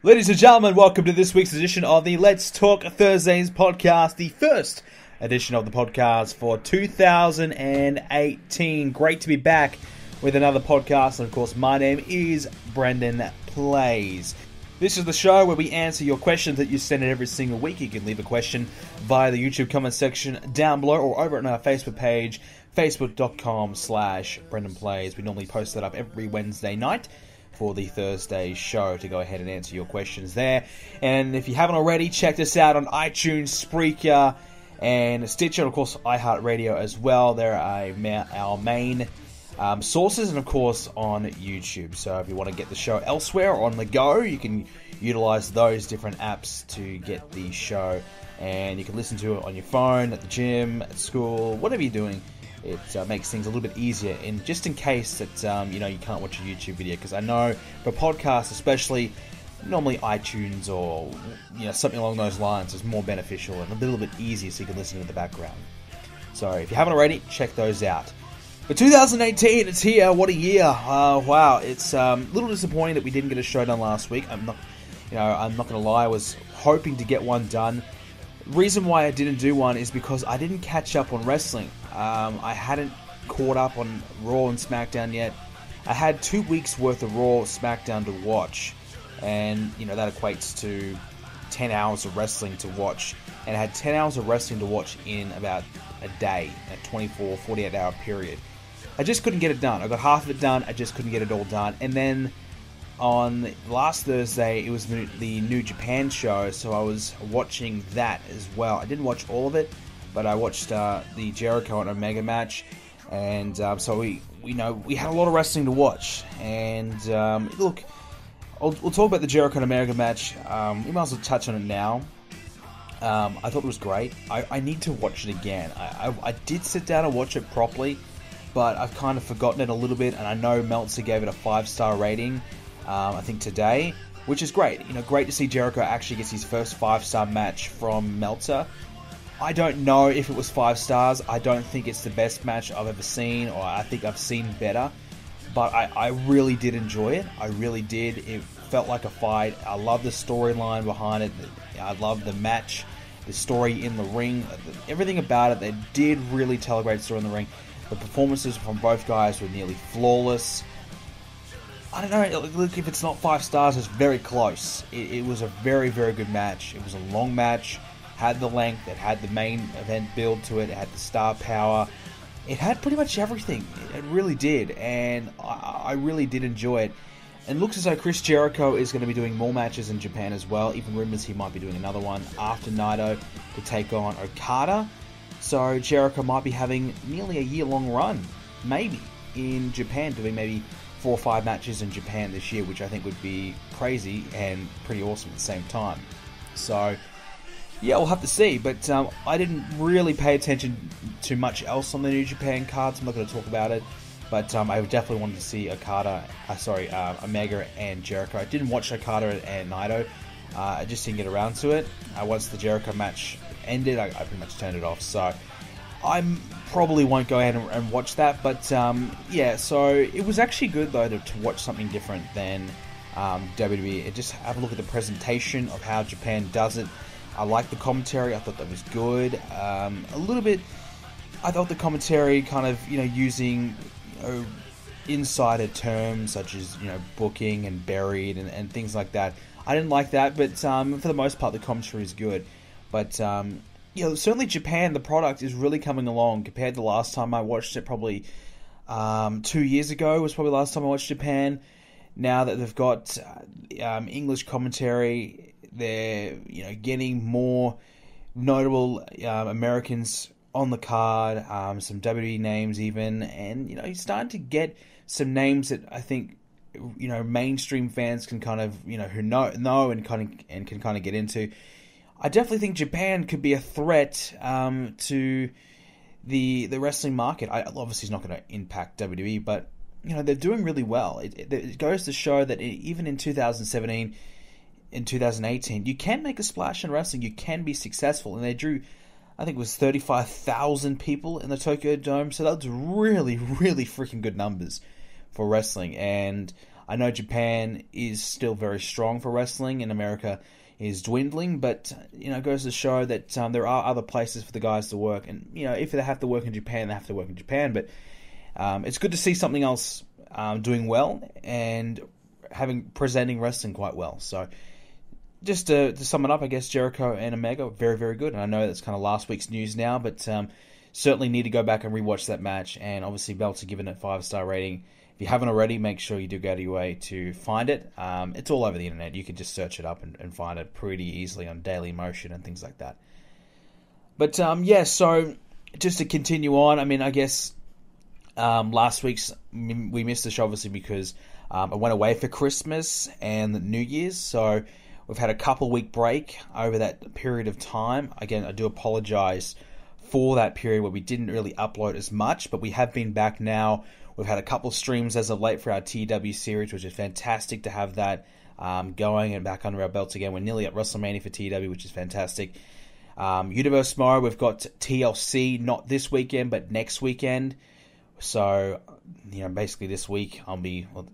Ladies and gentlemen, welcome to this week's edition of the Let's Talk Thursdays podcast, the first edition of the podcast for 2018. Great to be back with another podcast, and of course, my name is BrendenPlayz. This is the show where we answer your questions that you send in every single week. You can leave a question via the YouTube comment section down below or over on our Facebook page, facebook.com/BrendenPlayz. We normally post that up every Wednesday night for the Thursday show to go ahead and answer your questions there. And if you haven't already, check us out on iTunes, Spreaker, and Stitcher, and of course iHeartRadio as well. They're our main sources, and of course on YouTube. So if you want to get the show elsewhere or on the go, you can utilize those different apps to get the show, and you can listen to it on your phone, at the gym, at school, whatever you're doing. It makes things a little bit easier, and just in case that you can't watch a YouTube video, because I know for podcasts especially, normally iTunes or something along those lines is more beneficial and a little bit easier, so you can listen to the background. So if you haven't already, check those out. But 2018, it's here. What a year! Wow, it's a little disappointing that we didn't get a show done last week. I'm not going to lie. I was hoping to get one done. Reason why I didn't do one is because I didn't catch up on wrestling. I hadn't caught up on Raw and Smackdown yet. I had 2 weeks worth of Raw, Smackdown to watch, and that equates to 10 hours of wrestling to watch. And I had 10 hours of wrestling to watch in about a day, a 24, 48 hour period. I just couldn't get it done. I got half of it done, I just couldn't get it all done. And then on last Thursday, it was the New Japan show, so I was watching that as well. I didn't watch all of it, but I watched the Jericho and Omega match, and so we had a lot of wrestling to watch. And look, we'll talk about the Jericho and Omega match. We might as well touch on it now. I thought it was great. I need to watch it again. I did sit down and watch it properly, but I've kind of forgotten it a little bit, and I know Meltzer gave it a 5-star rating, I think today, which is great. Great to see Jericho actually gets his first 5-star match from Meltzer. I don't know if it was 5 stars. I don't think it's the best match I've ever seen, or I think I've seen better, but I really did enjoy it. I really did. It felt like a fight. I love the storyline behind it. I love the match, the story in the ring, everything about it. They did really tell a great story in the ring. The performances from both guys were nearly flawless. I don't know, look, if it's not 5 stars, it's very close. It was a very, very good match. It was a long match, had the length, it had the main event build to it, it had the star power. It had pretty much everything. It really did, and I really did enjoy it. And it looks as though Chris Jericho is going to be doing more matches in Japan as well. Even rumors he might be doing another one after Naito to take on Okada. So Jericho might be having nearly a year-long run, maybe, in Japan, doing maybe 4 or 5 matches in Japan this year, which I think would be crazy and pretty awesome at the same time. So, yeah, we'll have to see. But I didn't really pay attention to much else on the New Japan cards. I'm not going to talk about it. But I definitely wanted to see Omega and Jericho. I didn't watch Okada and Naito. I just didn't get around to it. Once the Jericho match ended, I pretty much turned it off. So I probably won't go ahead and watch that. But yeah, so it was actually good though to watch something different than WWE. Just have a look at the presentation of how Japan does it. I like the commentary. I thought that was good. A little bit. I thought the commentary kind of using insider terms such as booking and buried and things like that. I didn't like that, but for the most part the commentary is good. But certainly Japan, the product is really coming along compared to the last time I watched it. Probably 2 years ago was probably the last time I watched Japan. Now that they've got English commentary, they're getting more notable Americans on the card, some WWE names even, and you're starting to get some names that I think mainstream fans can kind of who know and can kind of get into. I definitely think Japan could be a threat to the wrestling market. Obviously, it's not going to impact WWE, but they're doing really well. It goes to show that even in 2017, in 2018, you can make a splash in wrestling. You can be successful, and they drew, I think it was 35,000 people in the Tokyo Dome. So that's really, really freaking good numbers for wrestling. And I know Japan is still very strong for wrestling, and America is dwindling, but it goes to show that there are other places for the guys to work, and if they have to work in Japan, they have to work in Japan. But it's good to see something else doing well and presenting wrestling quite well. So just to sum it up, I guess Jericho and Omega very, very good. And I know that's kind of last week's news now, but certainly need to go back and rewatch that match. And obviously Belter given it 5-star rating. If you haven't already, make sure you do go to your way to find it. It's all over the internet. You can just search it up and find it pretty easily on Daily Motion and things like that. But so just to continue on, I guess last week's we missed the show obviously because I went away for Christmas and New Year's, so we've had a couple-week break over that period of time. Again, I do apologize for that period where we didn't really upload as much, but we have been back now. We've had a couple streams as of late for our TW series, which is fantastic to have that going and back under our belts again. We're nearly at WrestleMania for TW, which is fantastic. Universe tomorrow, we've got TLC, not this weekend, but next weekend. So, basically this week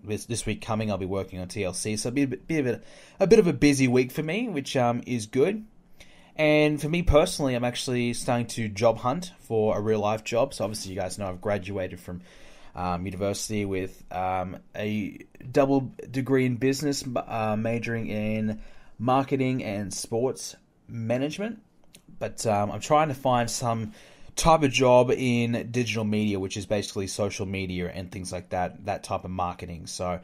this week coming, I'll be working on TLC. So it'll be a bit of a busy week for me, which is good. And for me personally, I'm actually starting to job hunt for a real life job. So obviously, you guys know I've graduated from university with a double degree in business, majoring in marketing and sports management. But I'm trying to find some type of job in digital media, which is basically social media and things like that type of marketing. So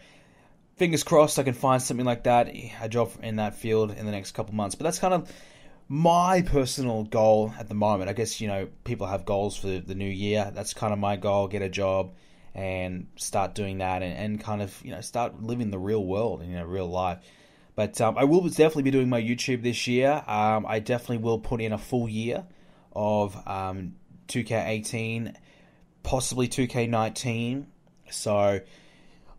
fingers crossed I can find something like that, a job in that field in the next couple months. But that's kind of my personal goal at the moment. I guess, people have goals for the new year. That's kind of my goal, get a job and start doing that and kind of, start living the real world, real life. But I will definitely be doing my YouTube this year. I definitely will put in a full year of 2K18, possibly 2K19. So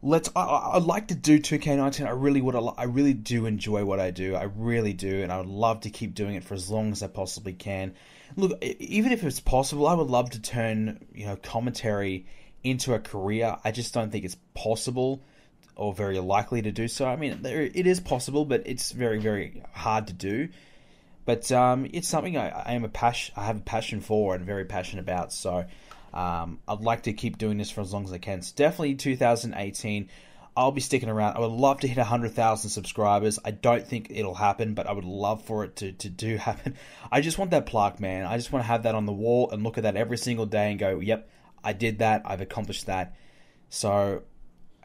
I'd like to do 2K19. I really would. I really do enjoy what I do. I really do, and I would love to keep doing it for as long as I possibly can. Look, even if it's possible, I would love to turn commentary into a career. I just don't think it's possible or very likely to do so. It is possible, but it's very, very hard to do. But it's something I have a passion for and very passionate about. So I'd like to keep doing this for as long as I can. So definitely 2018, I'll be sticking around. I would love to hit 100,000 subscribers. I don't think it'll happen, but I would love for it to do happen. I just want that plaque, man. I just want to have that on the wall and look at that every single day and go, yep, I did that. I've accomplished that. So,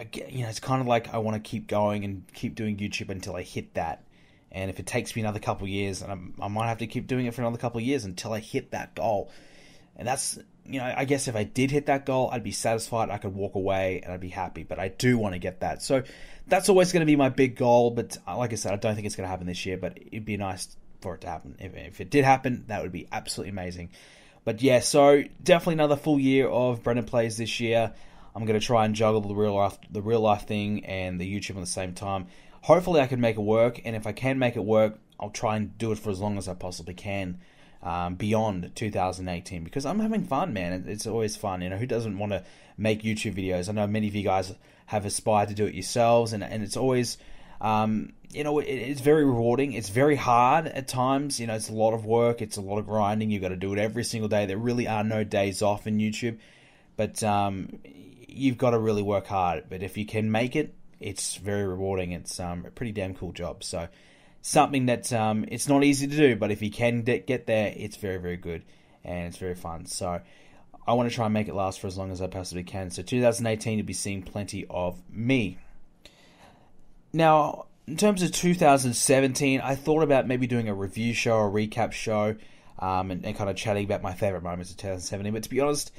it's kind of like I want to keep going and keep doing YouTube until I hit that. And if it takes me another couple of years, and I might have to keep doing it for another couple of years until I hit that goal. And that's, I guess if I did hit that goal, I'd be satisfied. I could walk away and I'd be happy. But I do want to get that. So that's always going to be my big goal. But like I said, I don't think it's going to happen this year. But it'd be nice for it to happen. If it did happen, that would be absolutely amazing. But yeah, so definitely another full year of BrendenPlayz this year. I'm going to try and juggle the real life thing and the YouTube at the same time. Hopefully I can make it work, and if I can make it work, I'll try and do it for as long as I possibly can beyond 2018, because I'm having fun, man. It's always fun. Who doesn't want to make YouTube videos? I know many of you guys have aspired to do it yourselves, and it's always, it's very rewarding. It's very hard at times. It's a lot of work. It's a lot of grinding. You've got to do it every single day. There really are no days off in YouTube, but you've got to really work hard. But if you can make it, it's very rewarding. It's a pretty damn cool job. So something that it's not easy to do, but if you can get there, it's very, very good and it's very fun. So I want to try and make it last for as long as I possibly can. So 2018, you'll be seeing plenty of me. Now, in terms of 2017, I thought about maybe doing a review show or a recap show and kind of chatting about my favorite moments of 2017. But to be honest,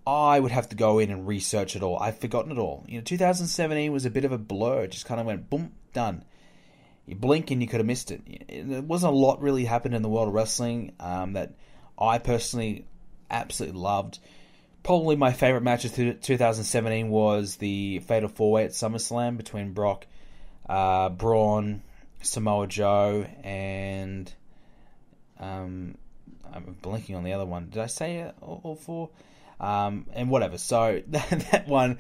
I would have to go in and research it all. I've forgotten it all. 2017 was a bit of a blur. It just kind of went, boom, done. You blink and you could have missed it. There wasn't a lot really happened in the world of wrestling that I personally absolutely loved. Probably my favorite match of 2017 was the Fatal 4-Way at SummerSlam between Brock, Braun, Samoa Joe, and I'm blinking on the other one. Did I say all four? And whatever. So that one,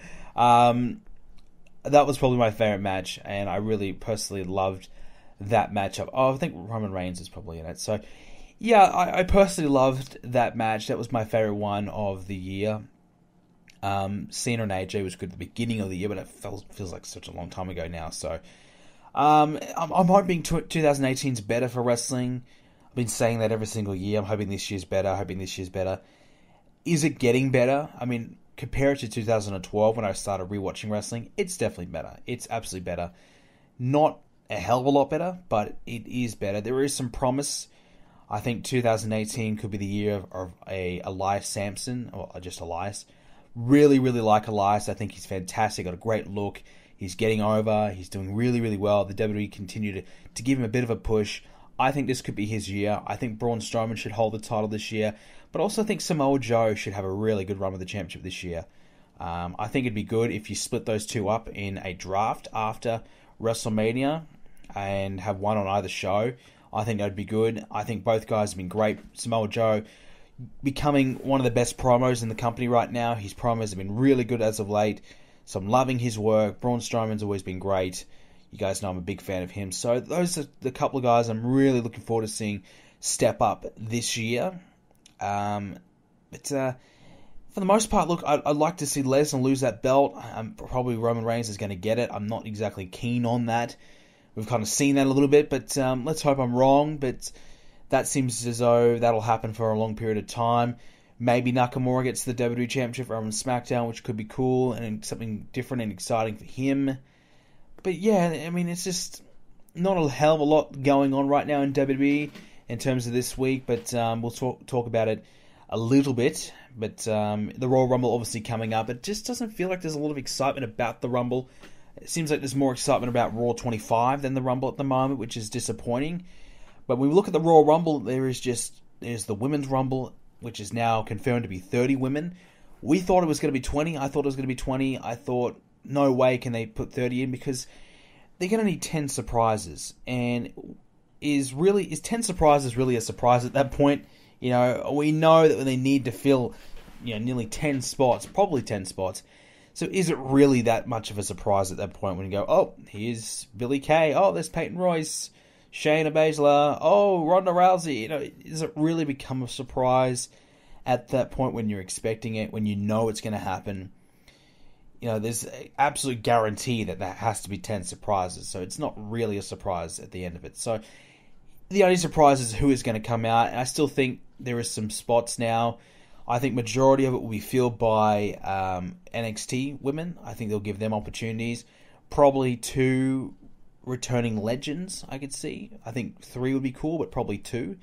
that was probably my favorite match, and I really personally loved that matchup. Oh, I think Roman Reigns is probably in it. So, yeah, I personally loved that match. That was my favorite one of the year. Cena and AJ was good at the beginning of the year, but it feels like such a long time ago now. So, I'm hoping 2018 is better for wrestling. I've been saying that every single year. I'm hoping this year's better. Is it getting better? I mean, compared to 2012 when I started rewatching wrestling, it's definitely better. It's absolutely better. Not a hell of a lot better, but it is better. There is some promise. I think 2018 could be the year of a Elias Sampson, or just Elias. Really, really like Elias. I think he's fantastic. Got a great look. He's getting over. He's doing really, really well. The WWE continue to give him a bit of a push. I think this could be his year. I think Braun Strowman should hold the title this year. But also think Samoa Joe should have a really good run with the championship this year. I think it'd be good if you split those two up in a draft after WrestleMania and have one on either show. I think that'd be good. I think both guys have been great. Samoa Joe becoming one of the best promos in the company right now. His promos have been really good as of late. So I'm loving his work. Braun Strowman's always been great. You guys know I'm a big fan of him. So those are the couple of guys I'm really looking forward to seeing step up this year. But for the most part, look, I'd like to see Lesnar lose that belt. Probably Roman Reigns is going to get it. I'm not exactly keen on that. We've kind of seen that a little bit, but let's hope I'm wrong. But that seems as though that'll happen for a long period of time. Maybe Nakamura gets the WWE Championship from Smackdown, which could be cool and something different and exciting for him. But yeah, I mean, it's just not a hell of a lot going on right now in WWE in terms of this week, but we'll talk about it a little bit. But the Royal Rumble obviously coming up. It just doesn't feel like there's a lot of excitement about the Rumble. It seems like there's more excitement about Raw 25 than the Rumble at the moment, which is disappointing. But when we look at the Royal Rumble, there's the Women's Rumble, which is now confirmed to be 30 women. We thought it was going to be 20. I thought it was going to be 20. I thought, no way can they put 30 in because they're going to need 10 surprises. And is 10 surprises really a surprise at that point? You know, we know that they need to fill, nearly 10 spots, probably 10 spots. So is it really that much of a surprise at that point when you go, oh, here's Billie Kay, oh, there's Peyton Royce, Shayna Baszler, oh, Ronda Rousey. Does it really become a surprise at that point when you're expecting it, when you know it's going to happen? There's an absolute guarantee that there has to be 10 surprises. So it's not really a surprise at the end of it. So the only surprise is who is going to come out. And I still think there is some spots now. I think majority of it will be filled by NXT women. I think they'll give them opportunities. Probably 2 returning legends I could see. I think 3 would be cool, but probably 2.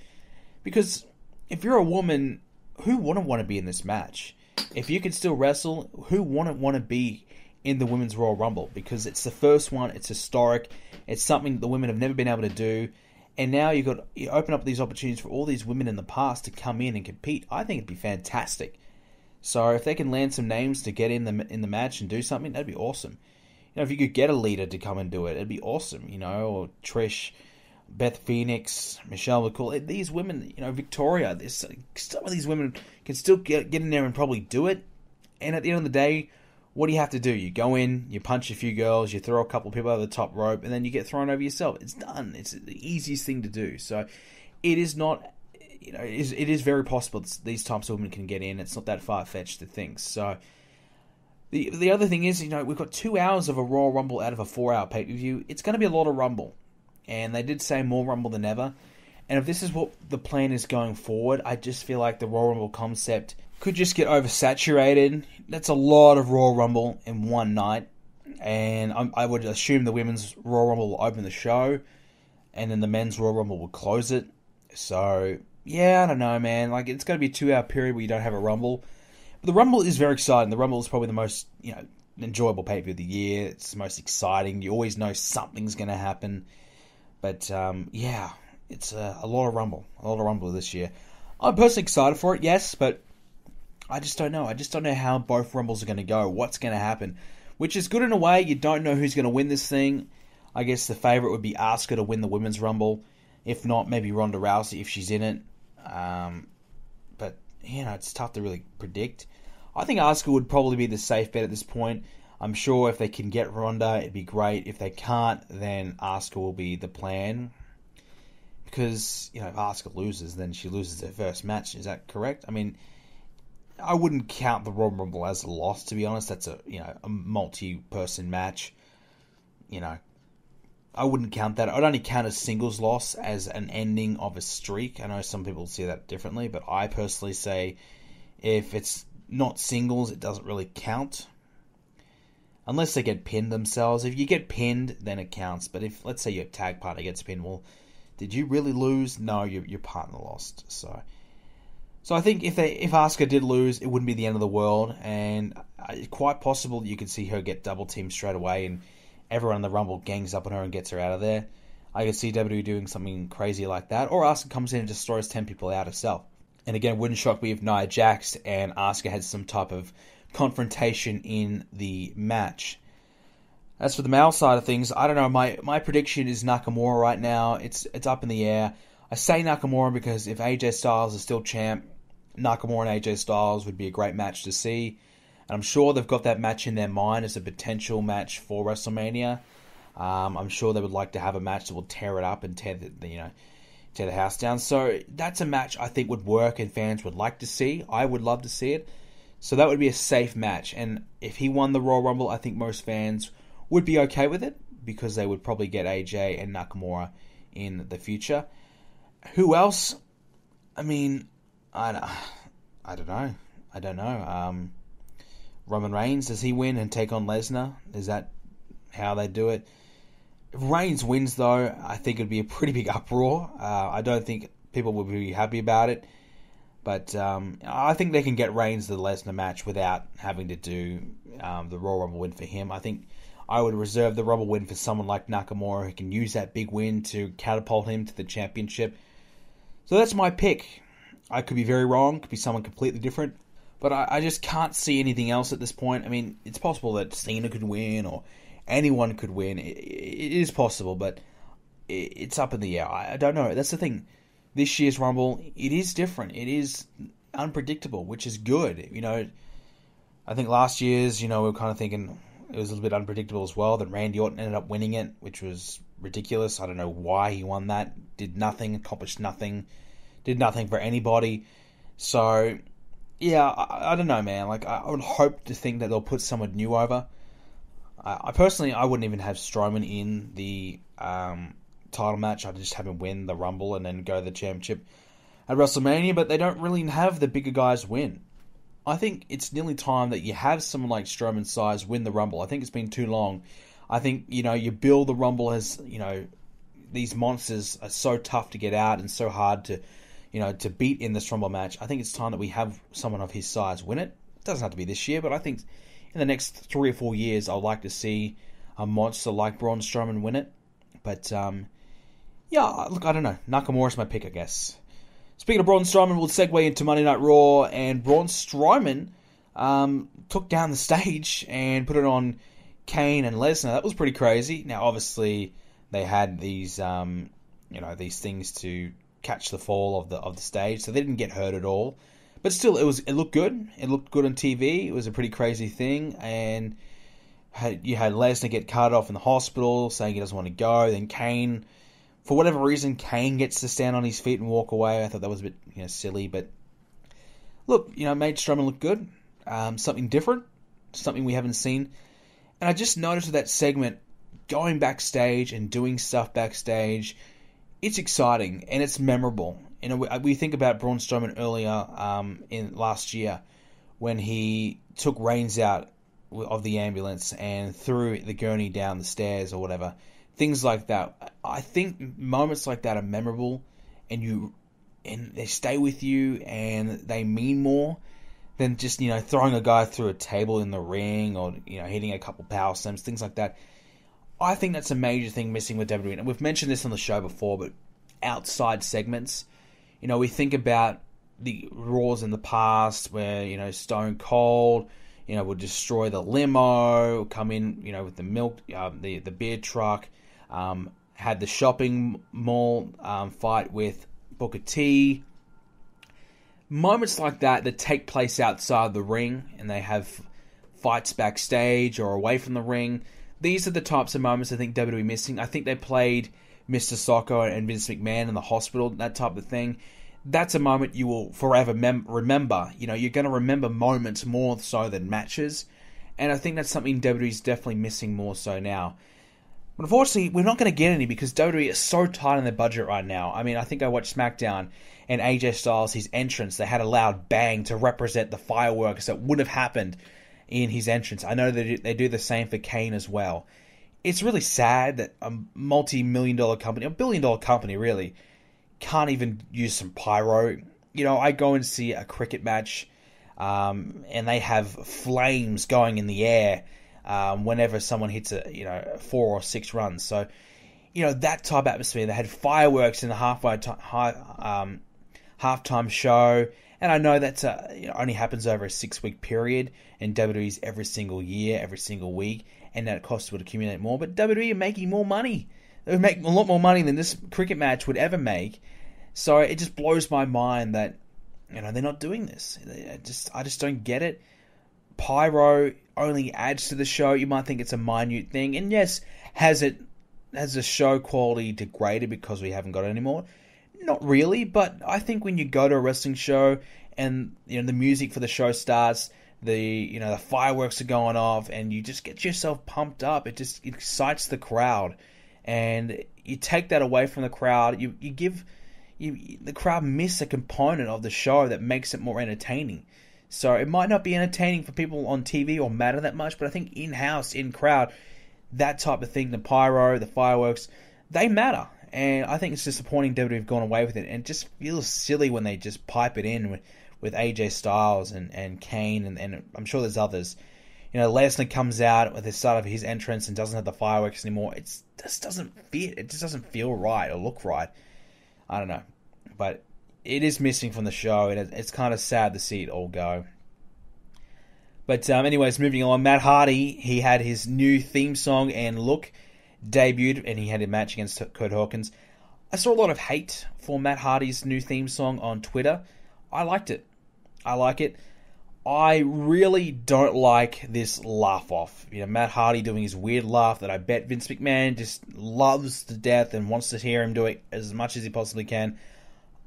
Because if you're a woman, who wouldn't want to be in this match? If you could still wrestle, who wouldn't want to be in the Women's Royal Rumble? Because it's the first one, it's historic, it's something the women have never been able to do. And now you open up these opportunities for all these women in the past to come in and compete. I think it'd be fantastic. So if they can land some names to get in the match and do something, that'd be awesome. If you could get a leader to come and do it, it'd be awesome. Or Trish, Beth Phoenix, Michelle McCool. These women, Victoria. Some of these women can still get in there and probably do it. And at the end of the day, what do you have to do? You go in, you punch a few girls, you throw a couple of people over the top rope, and then you get thrown over yourself. It's done. It's the easiest thing to do. So it is not, it is very possible that these types of women can get in. It's not that far-fetched to think. So the other thing is, we've got 2 hours of a Royal Rumble out of a 4-hour pay-per-view. It's going to be a lot of Rumble. And they did say more Rumble than ever. And if this is what the plan is going forward, I just feel like the Royal Rumble concept could just get oversaturated. That's a lot of Royal Rumble in one night. And I would assume the Women's Royal Rumble will open the show. And then the Men's Royal Rumble will close it. So, yeah, I don't know, man. It's going to be a 2-hour period where you don't have a Rumble. But the Rumble is very exciting. The Rumble is probably the most, enjoyable pay-per-view of the year. It's the most exciting. You always know something's going to happen. But, yeah, it's a lot of Rumble. A lot of Rumble this year. I'm personally excited for it, yes, but I just don't know. I just don't know how both Rumbles are going to go. What's going to happen? Which is good in a way. You don't know who's going to win this thing. I guess the favourite would be Asuka to win the Women's Rumble. If not, maybe Ronda Rousey if she's in it. But, it's tough to really predict. I think Asuka would probably be the safe bet at this point. I'm sure if they can get Ronda, it'd be great. If they can't, then Asuka will be the plan. Because, if Asuka loses, then she loses her first match. Is that correct? I mean, I wouldn't count the Royal Rumble as a loss, to be honest. That's a multi-person match. I wouldn't count that. I'd only count a singles loss as an ending of a streak. I know some people see that differently, but I personally say if it's not singles, it doesn't really count. Unless they get pinned themselves. If you get pinned, then it counts. But if, let's say, your tag partner gets pinned, well, did you really lose? No, your partner lost. So I think if Asuka did lose, it wouldn't be the end of the world. And quite possible you could see her get double teamed straight away and everyone in the Rumble gangs up on her and gets her out of there. I could see WWE doing something crazy like that. Or Asuka comes in and destroys 10 people out herself. And again, it wouldn't shock me if Nia Jax and Asuka had some type of confrontation in the match. As for the male side of things, I don't know. My prediction is Nakamura right now. It's up in the air. I say Nakamura because if AJ Styles is still champ, Nakamura and AJ Styles would be a great match to see. And I'm sure they've got that match in their mind as a potential match for WrestleMania. I'm sure they would like to have a match that will tear it up and tear the house down. So that's a match I think would work and fans would like to see. I would love to see it. So that would be a safe match. And if he won the Royal Rumble, I think most fans would be okay with it because they would probably get AJ and Nakamura in the future. Who else? I mean, I don't know. Roman Reigns, does he win and take on Lesnar? Is that how they do it? If Reigns wins, though, I think it'd be a pretty big uproar. I don't think people would be happy about it. But I think they can get Reigns the Lesnar match without having to do the Royal Rumble win for him. I think I would reserve the Rumble win for someone like Nakamura who can use that big win to catapult him to the championship. So that's my pick. I could be very wrong. Could be someone completely different. But I just can't see anything else at this point. I mean, it's possible that Cena could win or anyone could win. It is possible, but it's up in the air. I don't know. That's the thing. This year's Rumble, it is different. It is unpredictable, which is good. I think last year's, we were kind of thinking it was a little bit unpredictable as well. That Randy Orton ended up winning it, which was ridiculous. I don't know why he won that. Did nothing, accomplished nothing, did nothing for anybody. So, yeah, I don't know, man. I would hope to think that they'll put someone new over. I personally, I wouldn't even have Strowman in the title match. I'd just have him win the Rumble and then go to the championship at WrestleMania, but they don't really have the bigger guys win. I think it's nearly time that you have someone like Strowman size win the Rumble. I think it's been too long. I think, you build the Rumble as, these monsters are so tough to get out and so hard to beat in this Rumble match. I think it's time that we have someone of his size win it. It doesn't have to be this year, but I think in the next 3 or 4 years, I'd like to see a monster like Braun Strowman win it. But, yeah, look, I don't know. Nakamura's my pick, I guess. Speaking of Braun Strowman, we'll segue into Monday Night Raw, and Braun Strowman took down the stage and put it on Kane and Lesnar. That was pretty crazy. Now, obviously, they had these, these things to catch the fall of the stage, so they didn't get hurt at all. But still, it looked good. It looked good on TV. It was a pretty crazy thing, and you had Lesnar get carted off in the hospital, saying he doesn't want to go. Then Kane, for whatever reason, Kane gets to stand on his feet and walk away. I thought that was a bit silly, but look, made Strowman look good. Something different, something we haven't seen. And I just noticed with that segment, going backstage and doing stuff backstage, it's exciting and it's memorable. We think about Braun Strowman earlier in last year when he took Reigns out of the ambulance and threw the gurney down the stairs or whatever. Things like that. I think moments like that are memorable, and they stay with you, and they mean more than just throwing a guy through a table in the ring or hitting a couple power slams, things like that. I think that's a major thing missing with WWE. And we've mentioned this on the show before, but outside segments, we think about the Raws in the past where Stone Cold would destroy the limo, come in with the milk, the beer truck. Had the shopping mall fight with Booker T. Moments like that take place outside the ring, and they have fights backstage or away from the ring. These are the types of moments I think WWE missing. I think they played Mr. Socko and Vince McMahon in the hospital, that type of thing. That's a moment you will forever remember. You know, you're going to remember moments more so than matches. And I think that's something WWE is definitely missing more so now. But unfortunately, we're not going to get any because WWE is so tight on their budget right now. I mean, I think I watched Smackdown and AJ Styles, his entrance, they had a loud bang to represent the fireworks that would have happened in his entrance. I know that they do the same for Kane as well. It's really sad that a multi-million-dollar company, a billion-dollar company really, can't even use some pyro. You know, I go and see a cricket match, and they have flames going in the air whenever someone hits 4 or 6 runs. So, you know, that type of atmosphere. They had fireworks in the halftime show, and I know that's only happens over a 6-week period, and WWE's every single year, every single week, and that cost would accumulate more. But WWE are making more money. They would make a lot more money than this cricket match would ever make. So it just blows my mind that they're not doing this. I just don't get it. Pyro only adds to the show. You might think it's a minute thing, and yes, has the show quality degraded because we haven't got it anymore? Not really, but I think when you go to a wrestling show and the music for the show starts, the fireworks are going off, and you just get yourself pumped up. It just excites the crowd, and you take that away from the crowd. The crowd miss a component of the show that makes it more entertaining. So it might not be entertaining for people on TV or matter that much, but I think in-house, in-crowd, that type of thing, the pyro, the fireworks, they matter. And I think it's disappointing WWE have gone away with it, and it just feels silly when they just pipe it in with AJ Styles and Kane, and I'm sure there's others. Lesnar comes out at the start of his entrance and doesn't have the fireworks anymore. It just doesn't fit. It just doesn't feel right or look right. I don't know. But it is missing from the show, and it's kind of sad to see it all go. But anyways, moving on, Matt Hardy, he had his new theme song and look debuted, and he had a match against Kurt Hawkins. I saw a lot of hate for Matt Hardy's new theme song on Twitter. I liked it. I like it. I really don't like this laugh off. Matt Hardy doing his weird laugh that I bet Vince McMahon just loves to death and wants to hear him do it as much as he possibly can.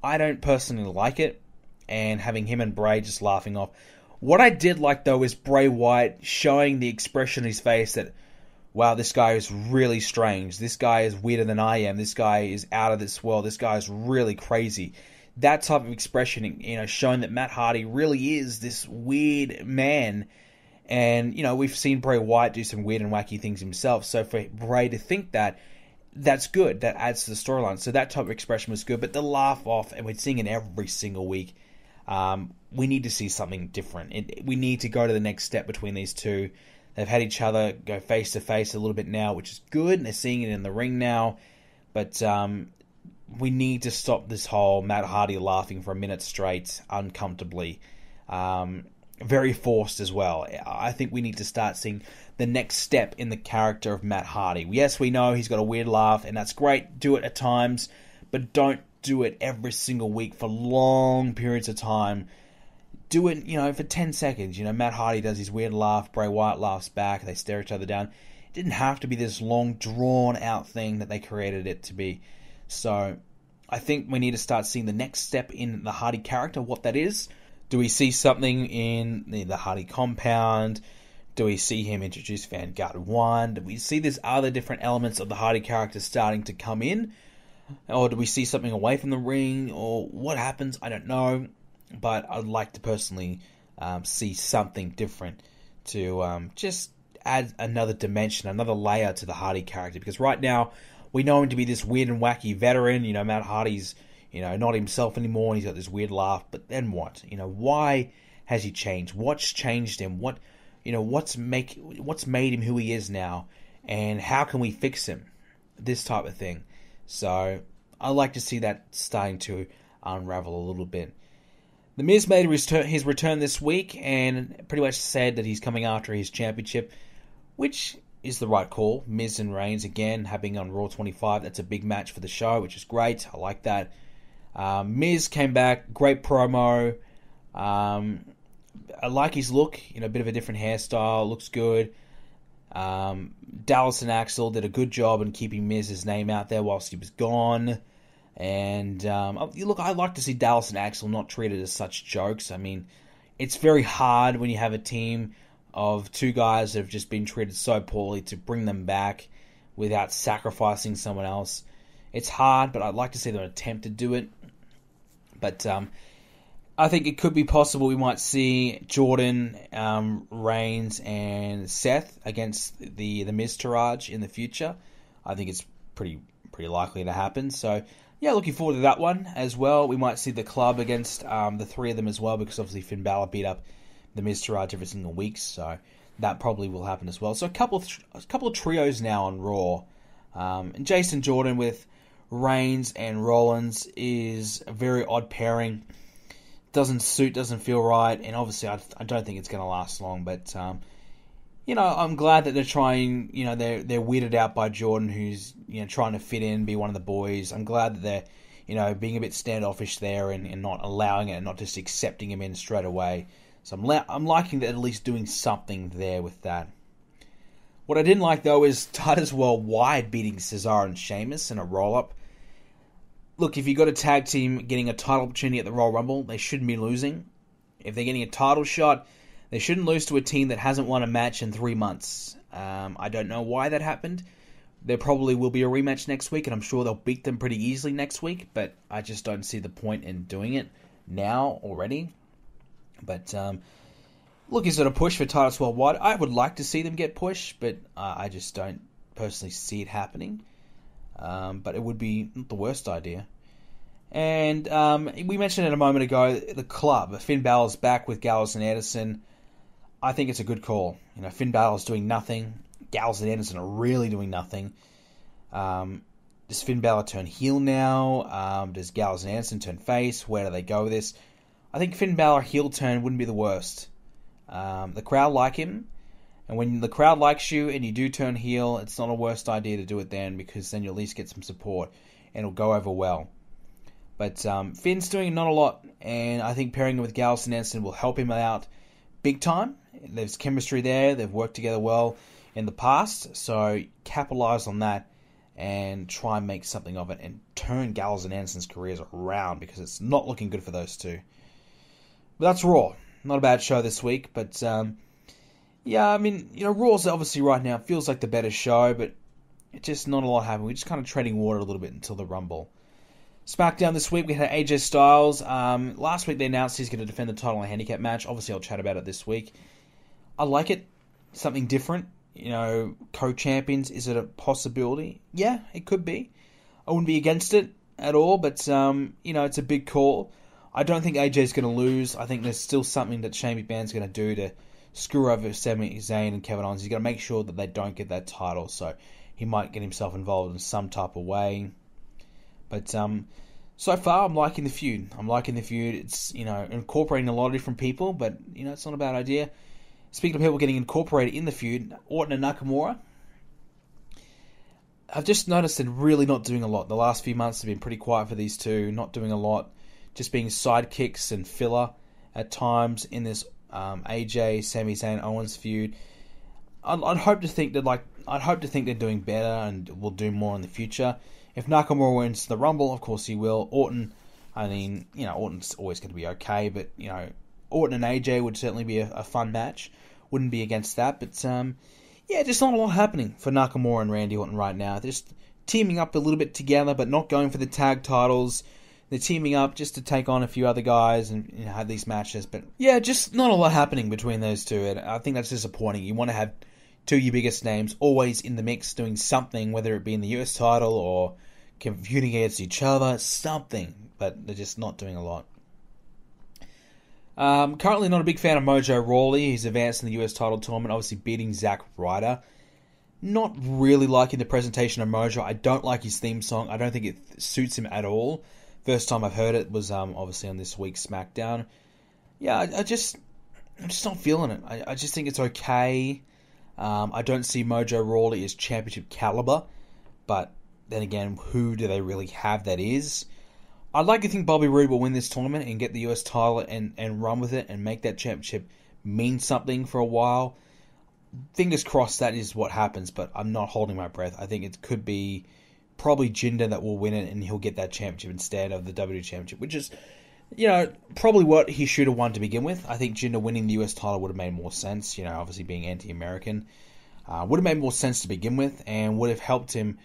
I don't personally like it, and having him and Bray just laughing off. What I did like, though, is Bray Wyatt showing the expression in his face that, wow, this guy is really strange. This guy is weirder than I am. This guy is out of this world. This guy is really crazy. That type of expression, showing that Matt Hardy really is this weird man. And, we've seen Bray Wyatt do some weird and wacky things himself. So for Bray to think that, that's good. That adds to the storyline. So that type of expression was good. But the laugh off, and we're seeing it every single week, we need to see something different. We need to go to the next step between these two. They've had each other go face-to-face a little bit now, which is good. They're seeing it in the ring now. But we need to stop this whole Matt Hardy laughing for a minute straight uncomfortably. Very forced as well. I think we need to start seeing the next step in the character of Matt Hardy. Yes, we know he's got a weird laugh, and that's great. Do it at times, but don't do it every single week for long periods of time. Do it, for 10 seconds. Matt Hardy does his weird laugh, Bray Wyatt laughs back, they stare each other down. It didn't have to be this long, drawn-out thing that they created it to be. So, I think we need to start seeing the next step in the Hardy character, what that is. Do we see something in the Hardy compound? Do we see him introduce Vanguard 1? Do we see these other different elements of the Hardy character starting to come in? Or do we see something away from the ring? Or what happens? I don't know. But I'd like to personally see something different to just add another dimension, another layer to the Hardy character. Because right now, we know him to be this weird and wacky veteran. Matt Hardy's, not himself anymore. He's got this weird laugh. But then what? Why has he changed? What's changed him? What's made him who he is now? And how can we fix him? This type of thing. So, I'd like to see that starting to unravel a little bit. The Miz made his return this week and pretty much said that he's coming after his championship, which is the right call. Miz and Reigns again having on Raw 25. That's a big match for the show, which is great. I like that. Miz came back, great promo. I like his look, a bit of a different hairstyle, looks good. Dallas and Axel did a good job in keeping Miz's name out there whilst he was gone. And look, I like to see Dallas and Axel not treated as such jokes. I mean, it's very hard when you have a team of two guys that have just been treated so poorly to bring them back without sacrificing someone else. It's hard, but I'd like to see them attempt to do it. But I think it could be possible we might see Jordan, Reigns, and Seth against the Miztourage in the future. I think it's pretty likely to happen. So, yeah, looking forward to that one as well. We might see the club against the three of them as well, because obviously Finn Balor beat up the Miztourage every single week, so that probably will happen as well. So a couple of trios now on Raw. And Jason Jordan with Reigns and Rollins is a very odd pairing. Doesn't suit, doesn't feel right, and obviously I don't think it's going to last long, but I'm glad that they're trying, they're weirded out by Jordan, who's, trying to fit in, be one of the boys. I'm glad that they're, being a bit standoffish there and not allowing it and not just accepting him in straight away. So I'm liking that, at least doing something there with that. What I didn't like, though, is Titus Worldwide beating Cesaro and Sheamus in a roll-up. Look, if you've got a tag team getting a title opportunity at the Royal Rumble, they shouldn't be losing. If they're getting a title shot, they shouldn't lose to a team that hasn't won a match in 3 months. I don't know why that happened. There probably will be a rematch next week, and I'm sure they'll beat them pretty easily next week, but I just don't see the point in doing it now already. But, look, is it a push for Titus Worldwide? I would like to see them get pushed, but I just don't personally see it happening. But it would be not the worst idea. And we mentioned it a moment ago, the club. Finn Balor's back with Gallows and Anderson. I think it's a good call. Finn Balor's doing nothing. Gallows and Anderson are really doing nothing. Does Finn Balor turn heel now? Does Gallows and Anderson turn face? Where do they go with this? I think Finn Balor heel turn wouldn't be the worst. The crowd like him, and when the crowd likes you and you do turn heel, it's not a worst idea to do it then, because then you at least get some support and it'll go over well. But Finn's doing not a lot, and I think pairing him with Gallows and Anderson will help him out big time. There's chemistry there. They've worked together well in the past, so capitalize on that and try and make something of it and turn Gallows and Anderson's careers around, because it's not looking good for those two. But that's Raw. Not a bad show this week, but yeah, I mean, Raw's obviously right now feels like the better show, but it's just not a lot happening. We're just kind of treading water a little bit until the Rumble. Smackdown this week, we had AJ Styles. Last week they announced he's going to defend the title in a handicap match. Obviously, I'll chat about it this week. I like it. Something different. Co-champions, is it a possibility? Yeah, it could be. I wouldn't be against it at all, but, it's a big call. I don't think AJ's going to lose. I think there's still something that Shane McMahon's going to do to screw over Sami Zayn and Kevin Owens. He's going to make sure that they don't get that title, so he might get himself involved in some type of way. But so far, I'm liking the feud. It's, incorporating a lot of different people, but, it's not a bad idea. Speaking of people getting incorporated in the feud, Orton and Nakamura, I've just noticed they're really not doing a lot. The last few months have been pretty quiet for these two, not doing a lot. Just being sidekicks and filler at times in this AJ, Sami Zayn, Owens feud. I'd hope to think they're doing better and will do more in the future. If Nakamura wins the Rumble, of course he will. Orton, Orton's always going to be okay, but Orton and AJ would certainly be a fun match. Wouldn't be against that, but just not a lot happening for Nakamura and Randy Orton right now. They're just teaming up a little bit together, but not going for the tag titles. They're teaming up just to take on a few other guys and have these matches. But yeah, just not a lot happening between those two. And I think that's disappointing. You want to have two of your biggest names always in the mix doing something, whether it be in the US title or competing against each other, something. But they're just not doing a lot. Currently not a big fan of Mojo Rawley. He's advanced in the US title tournament, obviously beating Zack Ryder. Not really liking the presentation of Mojo. I don't like his theme song. I don't think it suits him at all. First time I've heard it was obviously on this week's SmackDown. Yeah, I'm just not feeling it. I just think it's okay. I don't see Mojo Rawley as championship caliber, but then again, who do they really have that is? I'd like to think Bobby Roode will win this tournament and get the US title and run with it and make that championship mean something for a while. Fingers crossed that is what happens, but I'm not holding my breath. I think it could be probably Jinder that will win it, and he'll get that championship instead of the WWE Championship, which is, probably what he should have won to begin with. I think Jinder winning the US title would have made more sense, obviously being anti-American. Would have made more sense to begin with, and would have helped him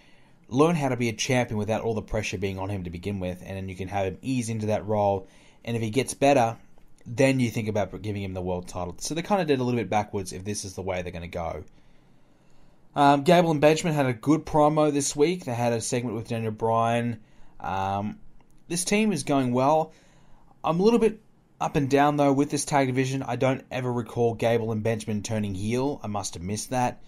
learn how to be a champion without all the pressure being on him to begin with, and then you can have him ease into that role, and if he gets better, then you think about giving him the world title. So they kind of did a little bit backwards if this is the way they're going to go. Gable and Benjamin had a good promo this week. They had a segment with Daniel Bryan. This team is going well. I'm a little bit up and down, though, with this tag division. I don't ever recall Gable and Benjamin turning heel. I must have missed that.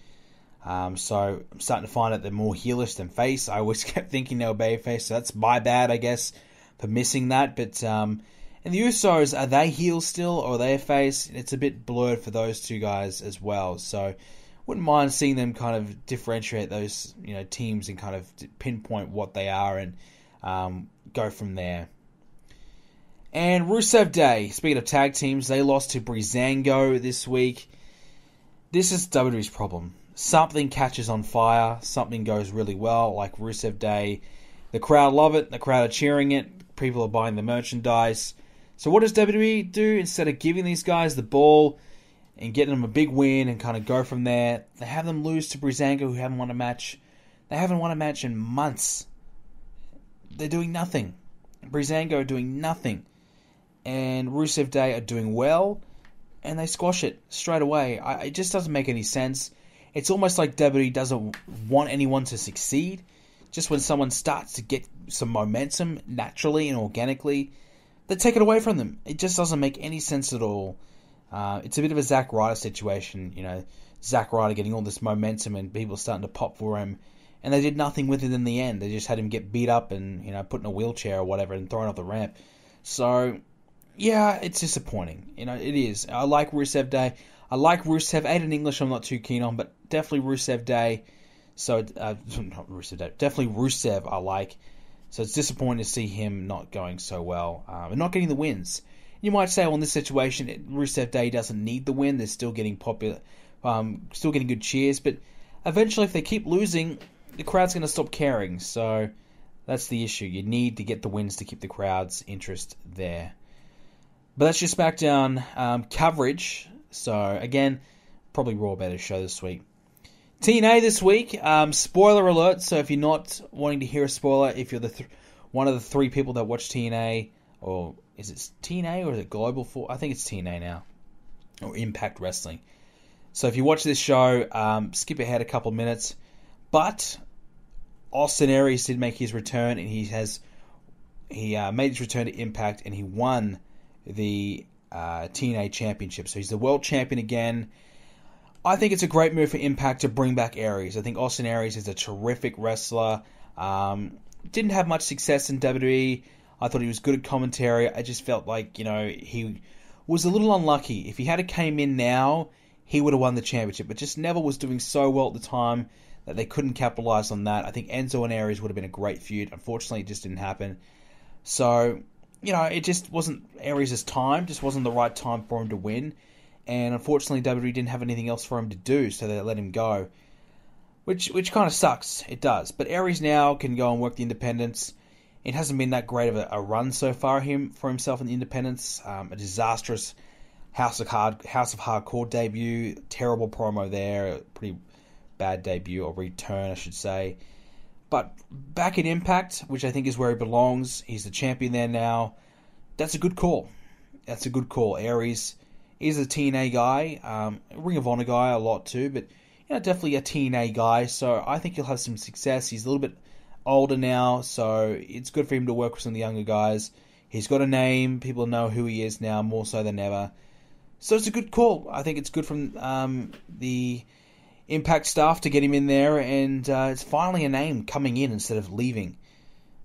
So I'm starting to find that they're more heelish than face. I always kept thinking they were babyface, so that's my bad, I guess, for missing that. But and the Usos, are they heels still, or are they a face? It's a bit blurred for those two guys as well. So wouldn't mind seeing them kind of differentiate those teams and kind of pinpoint what they are and go from there. And Rusev Day, speaking of tag teams, they lost to Breezango this week. This is WWE's problem. Something catches on fire, something goes really well, like Rusev Day. The crowd love it, the crowd are cheering it, people are buying the merchandise. So what does WWE do? Instead of giving these guys the ball and getting them a big win and kind of go from there, they have them lose to Breezango, who haven't won a match. They haven't won a match in months. They're doing nothing. Breezango are doing nothing. And Rusev Day are doing well, and they squash it straight away. It just doesn't make any sense. It's almost like WWE doesn't want anyone to succeed. Just when someone starts to get some momentum naturally and organically, they take it away from them. It just doesn't make any sense at all. It's a bit of a Zack Ryder situation. Zack Ryder getting all this momentum and people starting to pop for him, and they did nothing with it in the end. They just had him get beat up and put in a wheelchair or whatever and thrown off the ramp. So yeah, it's disappointing. It is. I like Rusev Day. I like Rusev. Aiden English I'm not too keen on, but definitely Rusev Day. So, not Rusev Day. Definitely Rusev I like. So it's disappointing to see him not going so well and not getting the wins. You might say, well, in this situation, Rusev Day doesn't need the win. They're still getting popular, still getting good cheers. But eventually, if they keep losing, the crowd's going to stop caring. So that's the issue. You need to get the wins to keep the crowd's interest there. But that's your Smackdown coverage. So, again, probably Raw better show this week. TNA this week, spoiler alert, so if you're not wanting to hear a spoiler, if you're one of the three people that watch TNA, or is it TNA or is it Global For? I think it's TNA now, or Impact Wrestling. So if you watch this show, skip ahead a couple of minutes, but Austin Aries did make his return, and he made his return to Impact, and he won the TNA Championship. So he's the world champion again. I think it's a great move for Impact to bring back Aries. I think Austin Aries is a terrific wrestler. Didn't have much success in WWE. I thought he was good at commentary. I just felt like, he was a little unlucky. If he had came in now, he would have won the championship. But just Neville was doing so well at the time that they couldn't capitalize on that. I think Enzo and Aries would have been a great feud. Unfortunately, it just didn't happen. So, it just wasn't Aries' time. Just wasn't the right time for him to win. And unfortunately, WWE didn't have anything else for him to do, so they let him go. Which kind of sucks. It does. But Aries now can go and work the independents. It hasn't been that great of a run so far for himself in the independents. A disastrous House of Hardcore debut. Terrible promo there. Pretty bad debut, or return, I should say. But back in Impact, which I think is where he belongs. He's the champion there now. That's a good call. Aries is a TNA guy, Ring of Honor guy a lot too, but definitely a TNA guy, so I think he'll have some success. He's a little bit older now, so it's good for him to work with some of the younger guys. He's got a name, people know who he is now, more so than ever. So it's a good call. I think it's good from the Impact staff to get him in there, and it's finally a name coming in instead of leaving.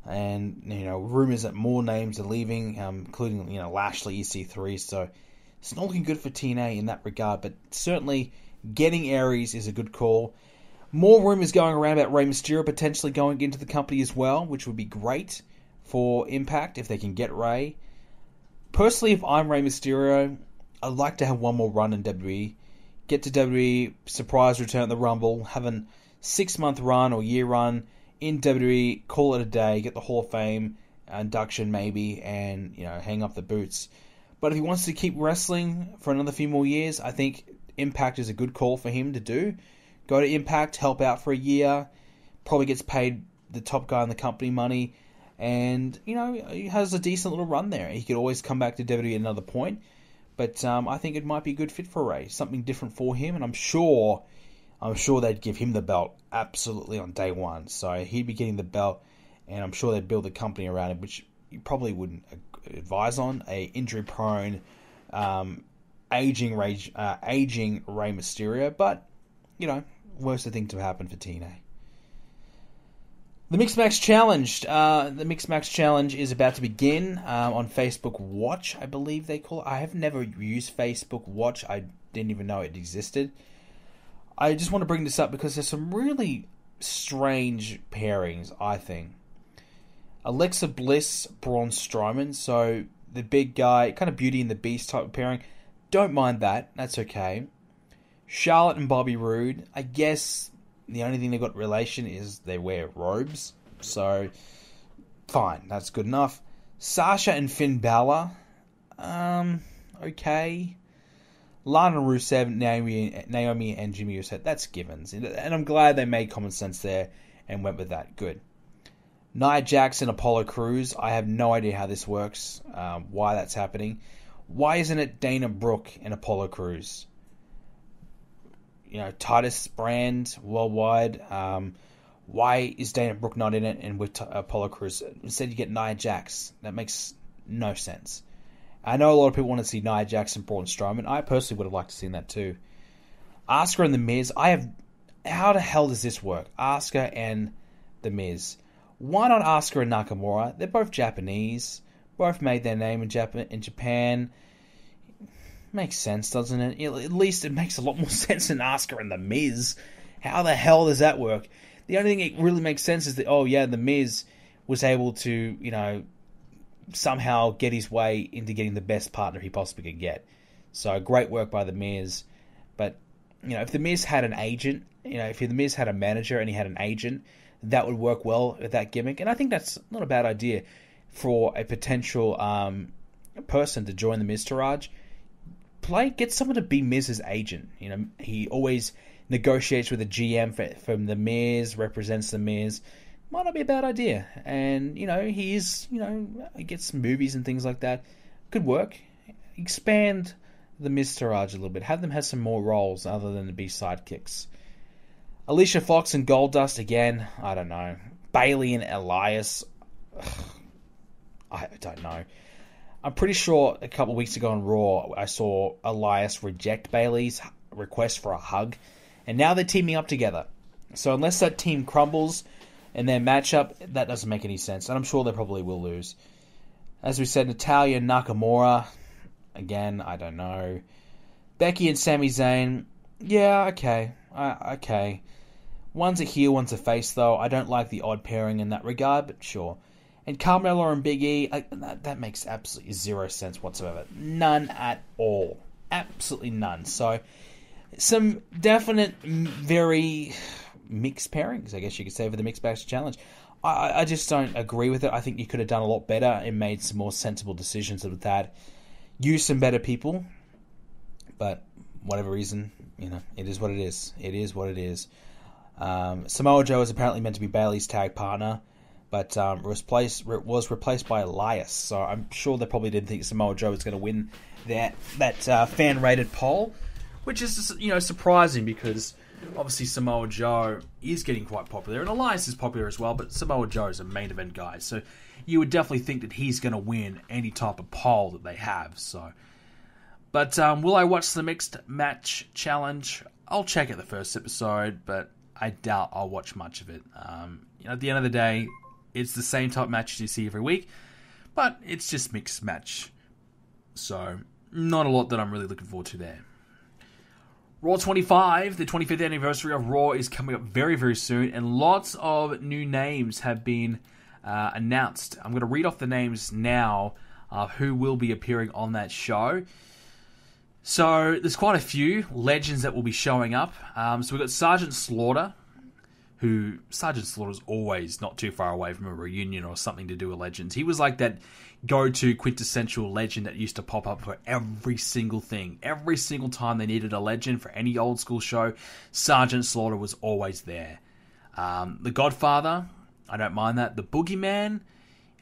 And, rumors that more names are leaving, including, Lashley, EC3, so it's not looking good for TNA in that regard, but certainly getting Aries is a good call. More rumors going around about Rey Mysterio potentially going into the company as well, which would be great. for Impact if they can get Rey. Personally, if I'm Rey Mysterio, I'd like to have one more run in WWE. Get to WWE, surprise return at the Rumble, have a 6-month run or year run in WWE, call it a day, get the Hall of Fame induction maybe, and hang up the boots. But if he wants to keep wrestling for another few more years, I think Impact is a good call for him to do. Go to Impact, help out for a year, probably gets paid the top guy in the company money, and he has a decent little run there. He could always come back to WWE at another point, but I think it might be a good fit for Rey, something different for him, and I'm sure they'd give him the belt absolutely on day one. So he'd be getting the belt, and I'm sure they'd build a company around him, which you probably wouldn't advise on. A injury-prone, aging Rey Mysterio, but worst thing to happen for TNA. The Mixed Match Challenge. The Mixed Match Challenge is about to begin on Facebook Watch, I believe they call it. I have never used Facebook Watch. I didn't even know it existed. I just want to bring this up because there's some really strange pairings, I think. Alexa Bliss, Braun Strowman, so the big guy, kind of Beauty and the Beast type of pairing. Don't mind that. That's okay. Charlotte and Bobby Roode, I guess the only thing they've got relation is they wear robes. So, fine. That's good enough. Sasha and Finn Balor. Okay. Lana Rusev, Naomi and Jimmy Uso. That's givens. And I'm glad they made common sense there and went with that. Good. Nia Jax and Apollo Crews. I have no idea how this works. Why that's happening. Why isn't it Dana Brooke and Apollo Crews? Titus Brand worldwide. Why is Dana Brooke not in it and with Apollo Crews? Instead, you get Nia Jax. That makes no sense. I know a lot of people want to see Nia Jax and Braun Strowman. I personally would have liked to see that too. Asuka and The Miz. How the hell does this work? Asuka and The Miz. Why not Asuka and Nakamura? They're both Japanese. Both made their name in Japan. Makes sense, doesn't it? At least it makes a lot more sense than Asuka and The Miz. How the hell does that work? The only thing that really makes sense is that, The Miz was able to, somehow get his way into getting the best partner he possibly could get. So, great work by The Miz. But, if The Miz had an agent, if The Miz had a manager and he had an agent, that would work well with that gimmick. And I think that's not a bad idea for a potential person to join the Miztourage. Get someone to be Miz's agent. He always negotiates with a GM from the Miz, represents the Miz. Might not be a bad idea. And, he is, he gets movies and things like that. Could work. Expand the Miztourage a little bit. Have them have some more roles other than to be sidekicks. Alicia Fox and Goldust, again, I don't know. Bayley and Elias, I don't know. I'm pretty sure a couple of weeks ago on Raw, I saw Elias reject Bayley's request for a hug, and now they're teaming up together. So unless that team crumbles in their matchup, that doesn't make any sense, and I'm sure they probably will lose. As we said, Natalya and Nakamura, again, I don't know. Becky and Sami Zayn, yeah, okay. Okay. One's a heel, one's a face, though. I don't like the odd pairing in that regard, but sure. And Carmella and Big E, that makes absolutely zero sense whatsoever. None at all. Absolutely none. So, some definite, very mixed pairings, I guess you could say, for the Mixed Match Challenge. I just don't agree with it. I think you could have done a lot better and made some more sensible decisions with that. Use some better people. But, whatever reason, it is what it is. It is what it is. Samoa Joe is apparently meant to be Bayley's tag partner, but was replaced by Elias. So I'm sure they probably didn't think Samoa Joe was going to win that fan-rated poll, which is surprising because obviously Samoa Joe is getting quite popular, and Elias is popular as well, but Samoa Joe is a main event guy, so you would definitely think that he's going to win any type of poll that they have. So, but will I watch the Mixed Match Challenge? I'll check out the first episode, but I doubt I'll watch much of it. At the end of the day, it's the same type of matches you see every week, but it's just mixed match. So, not a lot that I'm really looking forward to there. Raw 25, the 25th anniversary of Raw, is coming up very, very soon, and lots of new names have been announced. I'm going to read off the names now of who will be appearing on that show. So there's quite a few legends that will be showing up. So we've got Sergeant Slaughter, who Sergeant Slaughter's always not too far away from a reunion or something to do with legends. He was like that go-to quintessential legend that used to pop up for every single thing. Every single time they needed a legend for any old school show, Sergeant Slaughter was always there. The Godfather, I don't mind that. The Boogeyman,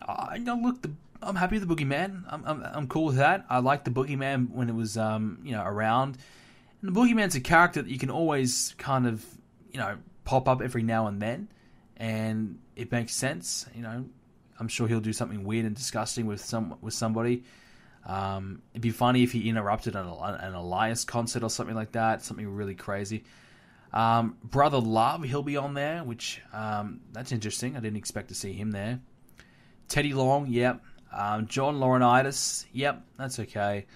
I'm happy with the Boogeyman. I'm cool with that. I liked the Boogeyman when it was around. And the Boogeyman's a character that you can always kind of pop up every now and then, and it makes sense. I'm sure he'll do something weird and disgusting with somebody. It'd be funny if he interrupted an Elias concert or something like that, something really crazy. Brother Love, he'll be on there, which that's interesting. I didn't expect to see him there. Teddy Long, yep. John Laurinaitis, yep, that's okay.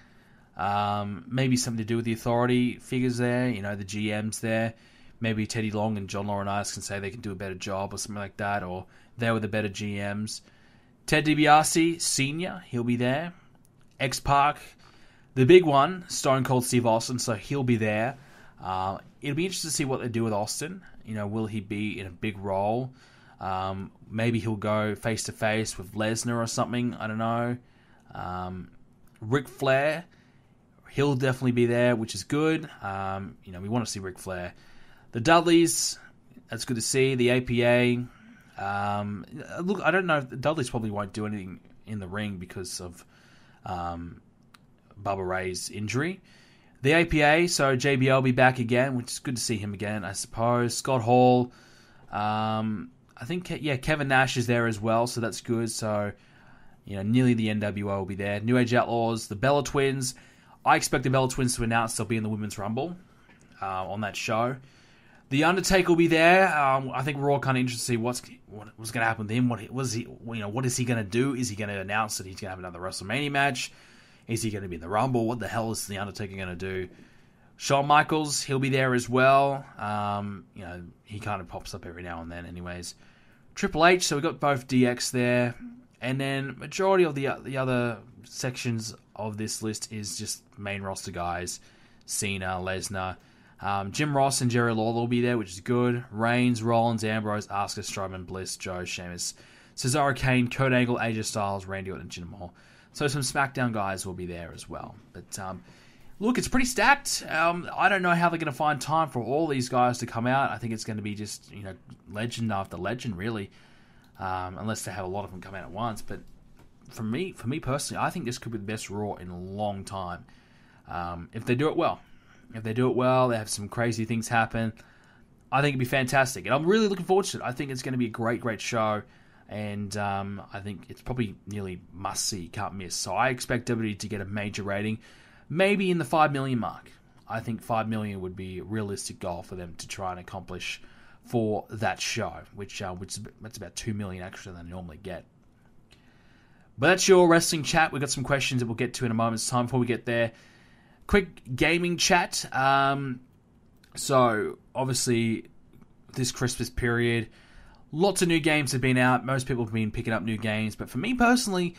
Maybe something to do with the authority figures there, the GMs there. Maybe Teddy Long and John Laurinaitis can say they can do a better job or something like that, or they were the better GMs. Ted DiBiase, Sr., he'll be there. X-Pac, the big one, Stone Cold Steve Austin, so he'll be there. It'll be interesting to see what they do with Austin. Will he be in a big role? Maybe he'll go face-to-face with Lesnar or something, I don't know. Ric Flair, he'll definitely be there, which is good. We want to see Ric Flair. The Dudleys, that's good to see. The APA, look, I don't know. The Dudleys probably won't do anything in the ring because of Bubba Ray's injury. The APA, so JBL will be back again, which is good to see him again, I suppose. Scott Hall, I think, Kevin Nash is there as well, so that's good. So, nearly the NWO will be there. New Age Outlaws, the Bella Twins. I expect the Bella Twins to announce they'll be in the Women's Rumble on that show. The Undertaker will be there. I think we're all kind of interested to see what's going to happen to him. What is he going to do? Is he going to announce that he's going to have another WrestleMania match? Is he going to be in the Rumble? What the hell is the Undertaker going to do? Shawn Michaels, he'll be there as well. He kind of pops up every now and then, anyways. Triple H, so we've got both DX there, and then majority of the other sections of this list is just main roster guys: Cena, Lesnar. Jim Ross and Jerry Lawler will be there, which is good. Reigns, Rollins, Ambrose, Asuka, Strowman, Bliss, Joe, Sheamus, Cesaro, Kane, Kurt Angle, AJ Styles, Randy Orton, and Jinder Mahal. So some SmackDown guys will be there as well. But look, it's pretty stacked. I don't know how they're going to find time for all these guys to come out. I think it's going to be just legend after legend, really, unless they have a lot of them come out at once. But for me personally, I think this could be the best Raw in a long time. If they do it well. If they do it well, they have some crazy things happen, I think it'd be fantastic. And I'm really looking forward to it. I think it's going to be a great, great show. And I think it's probably nearly must-see, can't miss. So I expect WWE to get a major rating, maybe in the 5 million mark. I think 5 million would be a realistic goal for them to try and accomplish for that show, which that's about 2 million extra than they normally get. But that's your wrestling chat. We've got some questions that we'll get to in a moment's time. Before we get there, quick gaming chat. So, obviously, this Christmas period, lots of new games have been out. Most people have been picking up new games. But for me personally,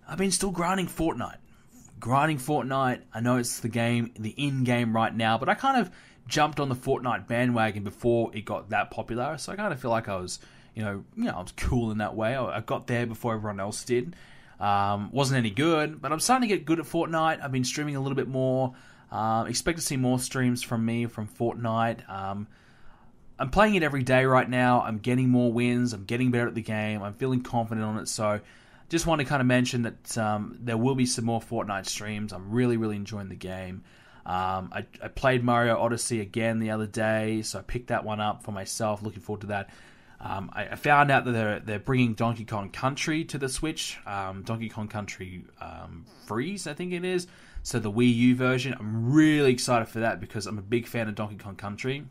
I've been still grinding Fortnite. I know it's the in-game right now, but I kind of jumped on the Fortnite bandwagon before it got that popular. So I kind of feel like I was, I was cool in that way. I got there before everyone else did. Wasn't any good, but I'm starting to get good at Fortnite. I've been streaming a little bit more. Expect to see more streams from me from Fortnite. I'm playing it every day right now. I'm getting more wins. I'm getting better at the game. I'm feeling confident on it. So just want to kind of mention that there will be some more Fortnite streams. I'm really, really enjoying the game. I played Mario Odyssey again the other day, so I picked that one up for myself. Looking forward to that. I found out that they're bringing Donkey Kong Country to the Switch. Donkey Kong Country Freeze, I think it is. So the Wii U version. I'm really excited for that because I'm a big fan of Donkey Kong Country.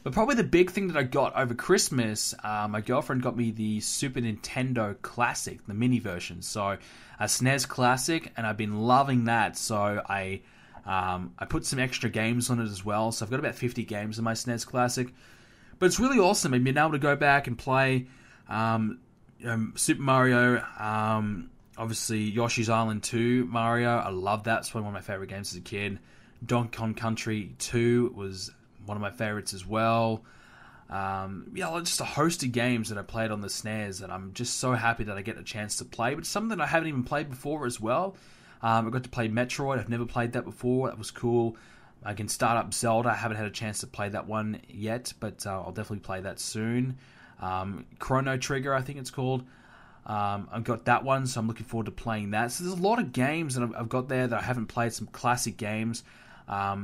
But probably the big thing that I got over Christmas, my girlfriend got me the Super Nintendo Classic, the mini version. So a SNES Classic, and I've been loving that. So I put some extra games on it as well. So I've got about 50 games in my SNES Classic. But it's really awesome. I've been able to go back and play Super Mario, obviously Yoshi's Island 2 Mario, I love that. It's one of my favorite games as a kid. Donkey Kong Country 2 was one of my favorites as well. Just a host of games that I played on the SNES that I'm just so happy that I get a chance to play. But some that I haven't even played before as well. I got to play Metroid. I've never played that before. That was cool. I can start up Zelda. I haven't had a chance to play that one yet, but I'll definitely play that soon. Chrono Trigger, I think it's called. I've got that one, so I'm looking forward to playing that. So there's a lot of games that I've got there that I haven't played, some classic games. I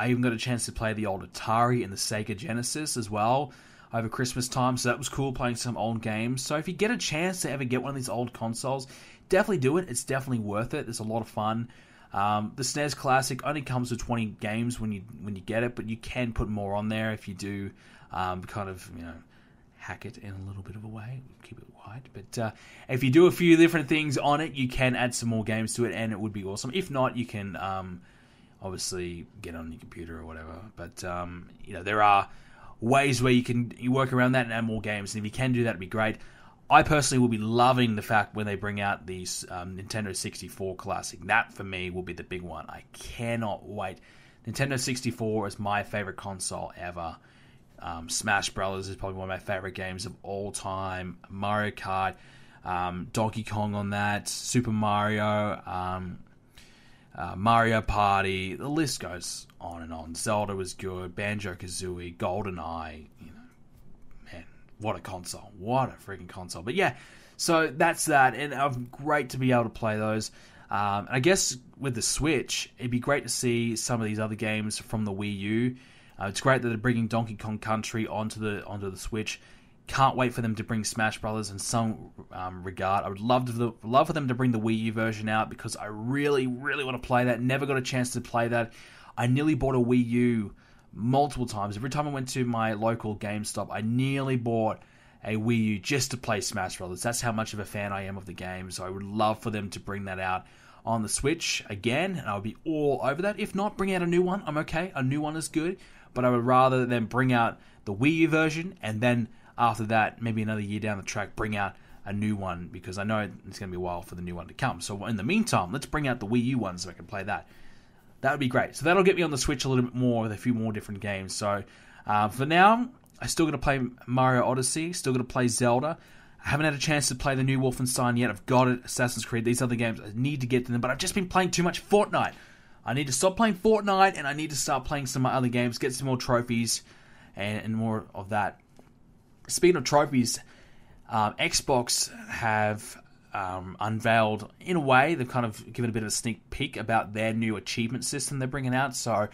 even got a chance to play the old Atari and the Sega Genesis as well over Christmas time, so that was cool, playing some old games. So if you get a chance to ever get one of these old consoles, definitely do it. It's definitely worth it. It's a lot of fun. The SNES Classic only comes with 20 games when you get it, but you can put more on there if you do hack it in a little bit of a way. Keep it wide. But if you do a few different things on it, you can add some more games to it, and it would be awesome. If not, you can obviously get on your computer or whatever. But there are ways where you work around that and add more games, and if you can do that, it'd be great. I personally will be loving the fact when they bring out these Nintendo 64 Classic. That, for me, will be the big one. I cannot wait. Nintendo 64 is my favorite console ever. Smash Brothers is probably one of my favorite games of all time. Mario Kart, Donkey Kong on that, Super Mario, Mario Party. The list goes on and on. Zelda was good. Banjo-Kazooie, GoldenEye. Man, what a console. What a freaking console. But yeah, so that's that. And great to be able to play those. I guess with the Switch, it'd be great to see some of these other games from the Wii U. It's great that they're bringing Donkey Kong Country onto the Switch. Can't wait for them to bring Smash Brothers in some regard. I would love for them to bring the Wii U version out, because I really, really want to play that. Never got a chance to play that. I nearly bought a Wii U multiple times. Every time I went to my local GameStop, I nearly bought a Wii U just to play Smash Brothers. That's how much of a fan I am of the game. So I would love for them to bring that out on the Switch again, and I would be all over that. If not, bring out a new one. I'm okay. A new one is good. But I would rather them bring out the Wii U version, and then after that, maybe another year down the track, bring out a new one, because I know it's going to be a while for the new one to come. So in the meantime, let's bring out the Wii U one so I can play that. That would be great. So that'll get me on the Switch a little bit more with a few more different games. So for now, I'm still going to play Mario Odyssey, still going to play Zelda. I haven't had a chance to play the new Wolfenstein yet. I've got it, Assassin's Creed, these other games. I need to get to them, but I've just been playing too much Fortnite. I need to stop playing Fortnite, and I need to start playing some of my other games, get some more trophies, and more of that. Speaking of trophies, Xbox have unveiled, in a way, they've kind of given a bit of a sneak peek about their new achievement system they're bringing out. So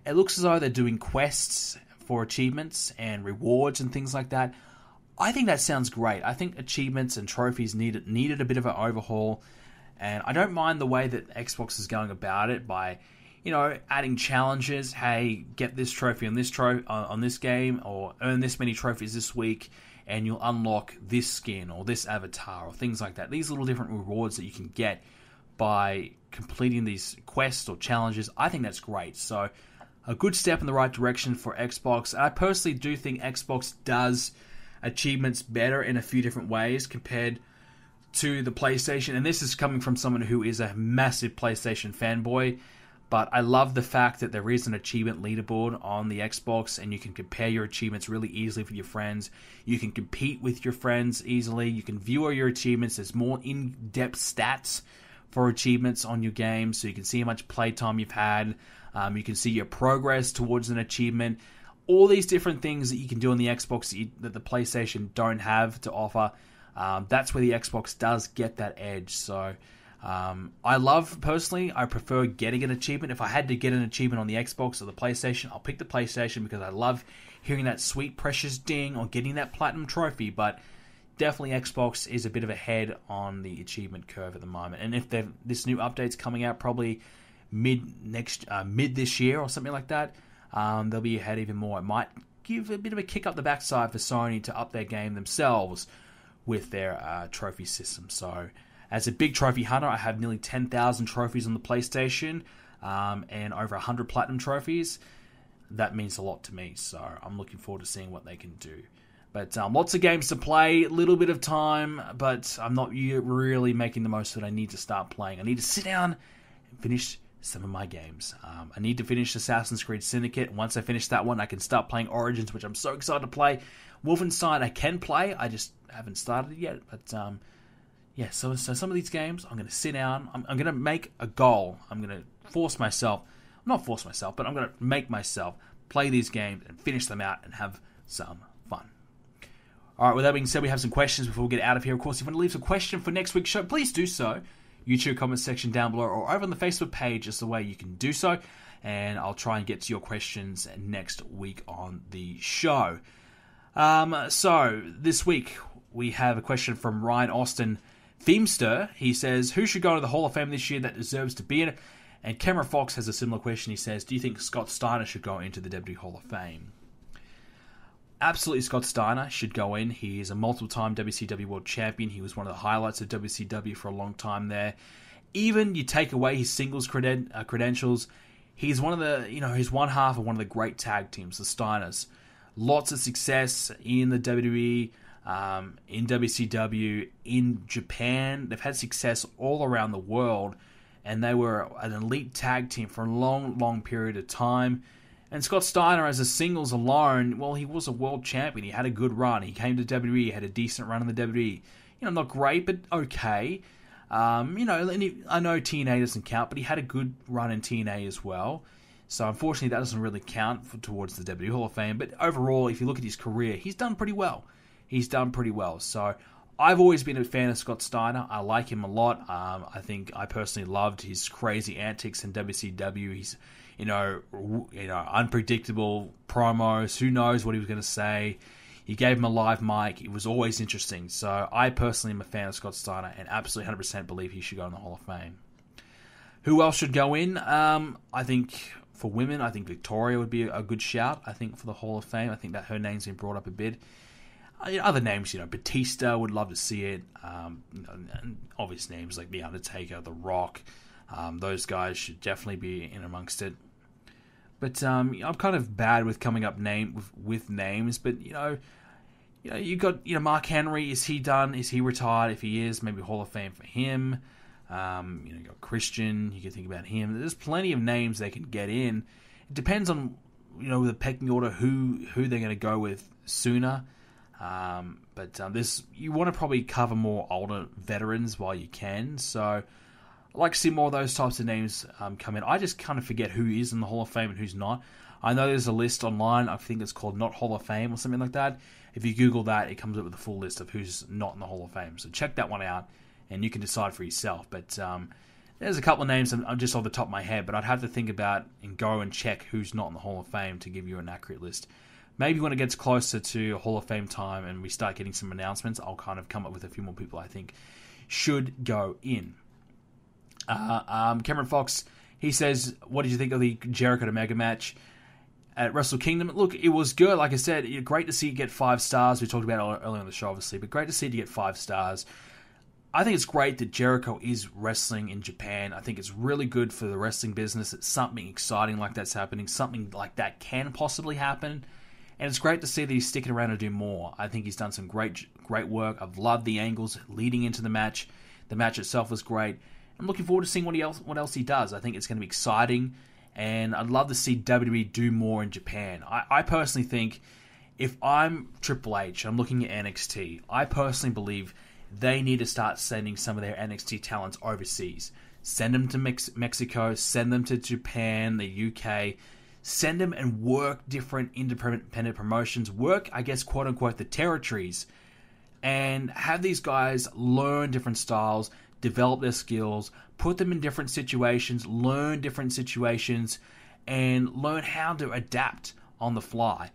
it looks as though they're doing quests for achievements and rewards and things like that. I think that sounds great. I think achievements and trophies needed a bit of an overhaul. And I don't mind the way that Xbox is going about it by, adding challenges. Hey, get this trophy on this game, or earn this many trophies this week, and you'll unlock this skin or this avatar or things like that. These little different rewards that you can get by completing these quests or challenges. I think that's great. So a good step in the right direction for Xbox. And I personally do think Xbox does achievements better in a few different ways compared to the PlayStation, and this is coming from someone who is a massive PlayStation fanboy, but I love the fact that there is an achievement leaderboard on the Xbox, and you can compare your achievements really easily with your friends. You can compete with your friends easily. You can view all your achievements. There's more in-depth stats for achievements on your game, so you can see how much playtime you've had. You can see your progress towards an achievement. All these different things that you can do on the Xbox that the PlayStation don't have to offer. That's where the Xbox does get that edge. So I prefer getting an achievement. If I had to get an achievement on the Xbox or the PlayStation, I'll pick the PlayStation, because I love hearing that sweet precious ding or getting that platinum trophy. But definitely Xbox is a bit of ahead on the achievement curve at the moment. And if this new update's coming out probably mid this year or something like that, they'll be ahead even more. It might give a bit of a kick up the backside for Sony to up their game themselves with their trophy system. So as a big trophy hunter, I have nearly 10,000 trophies on the PlayStation, and over 100 platinum trophies. That means a lot to me, so I'm looking forward to seeing what they can do. But lots of games to play, a little bit of time, but I'm not really making the most of it. I need to start playing. I need to sit down and finish some of my games. I need to finish Assassin's Creed Syndicate. Once I finish that one, I can start playing Origins, which I'm so excited to play. Wolfenstein, I can play. I just haven't started it yet. But yeah, so some of these games, I'm going to sit down. I'm going to make a goal. I'm going to not force myself, but I'm going to make myself play these games and finish them out and have some fun. All right, with that being said, we have some questions before we get out of here. Of course, if you want to leave a question for next week's show, please do so. YouTube comment section down below or over on the Facebook page is the way you can do so. And I'll try and get to your questions next week on the show. So, this week, we have a question from Ryan Austin Themester. He says, who should go into the Hall of Fame this year that deserves to be in it? And Cameron Fox has a similar question. He says, do you think Scott Steiner should go into the WWE Hall of Fame? Absolutely, Scott Steiner should go in. He is a multiple-time WCW World Champion. He was one of the highlights of WCW for a long time there. Even you take away his singles credentials, he's one of the, he's one half of one of the great tag teams, the Steiners. Lots of success in the WWE, in WCW, in Japan. They've had success all around the world, and they were an elite tag team for a long, long period of time. And Scott Steiner, as a singles alone, well, he was a world champion. He had a good run. He came to WWE, he had a decent run in the WWE. Not great, but okay. I know TNA doesn't count, but he had a good run in TNA as well. So unfortunately, that doesn't really count towards the WWE Hall of Fame. But overall, if you look at his career, he's done pretty well. So I've always been a fan of Scott Steiner. I like him a lot. I think I personally loved his crazy antics in WCW. He's unpredictable promos. Who knows what he was going to say? He gave him a live mic. It was always interesting. So I personally am a fan of Scott Steiner and absolutely 100% believe he should go in the Hall of Fame. Who else should go in? I think for women, I think Victoria would be a good shout. I think for the Hall of Fame, I think that her name's been brought up a bit. Other names, Batista, would love to see it. And obvious names like The Undertaker, The Rock. Those guys should definitely be in amongst it. But I'm kind of bad with coming up with names. But you got Mark Henry. Is he done? Is he retired? If he is, maybe Hall of Fame for him. You got Christian. You can think about him. There's plenty of names they can get in. It depends on the pecking order who they're going to go with sooner. But you want to probably cover more older veterans while you can. So I like to see more of those types of names come in. I just kind of forget who is in the Hall of Fame and who's not. I know there's a list online. I think it's called Not Hall of Fame or something like that. If you Google that, it comes up with a full list of who's not in the Hall of Fame. So check that one out, and you can decide for yourself. But there's a couple of names I'm just off the top of my head, but I'd have to think about and go and check who's not in the Hall of Fame to give you an accurate list. Maybe when it gets closer to Hall of Fame time and we start getting some announcements, I'll kind of come up with a few more people I think should go in. Cameron Fox, he says, what did you think of the Jericho to Mega match at Wrestle Kingdom? Look, it was good. Like I said, great to see it get 5 stars. We talked about it earlier on the show, obviously, but great to see it get 5 stars. I think it's great that Jericho is wrestling in Japan. I think it's really good for the wrestling business. It's something exciting like that's happening. Something like that can possibly happen. And it's great to see that he's sticking around to do more. I think he's done some great work. I've loved the angles leading into the match. The match itself was great. I'm looking forward to seeing what else he does. I think it's going to be exciting, and I'd love to see WWE do more in Japan. I personally think if I'm Triple H, I'm looking at NXT, I personally believe they need to start sending some of their NXT talents overseas. Send them to Mexico, send them to Japan, the UK, send them and work different independent promotions, work, I guess, quote-unquote, the territories, and have these guys learn different styles, develop their skills, put them in different situations, learn different situations, and learn how to adapt on the fly.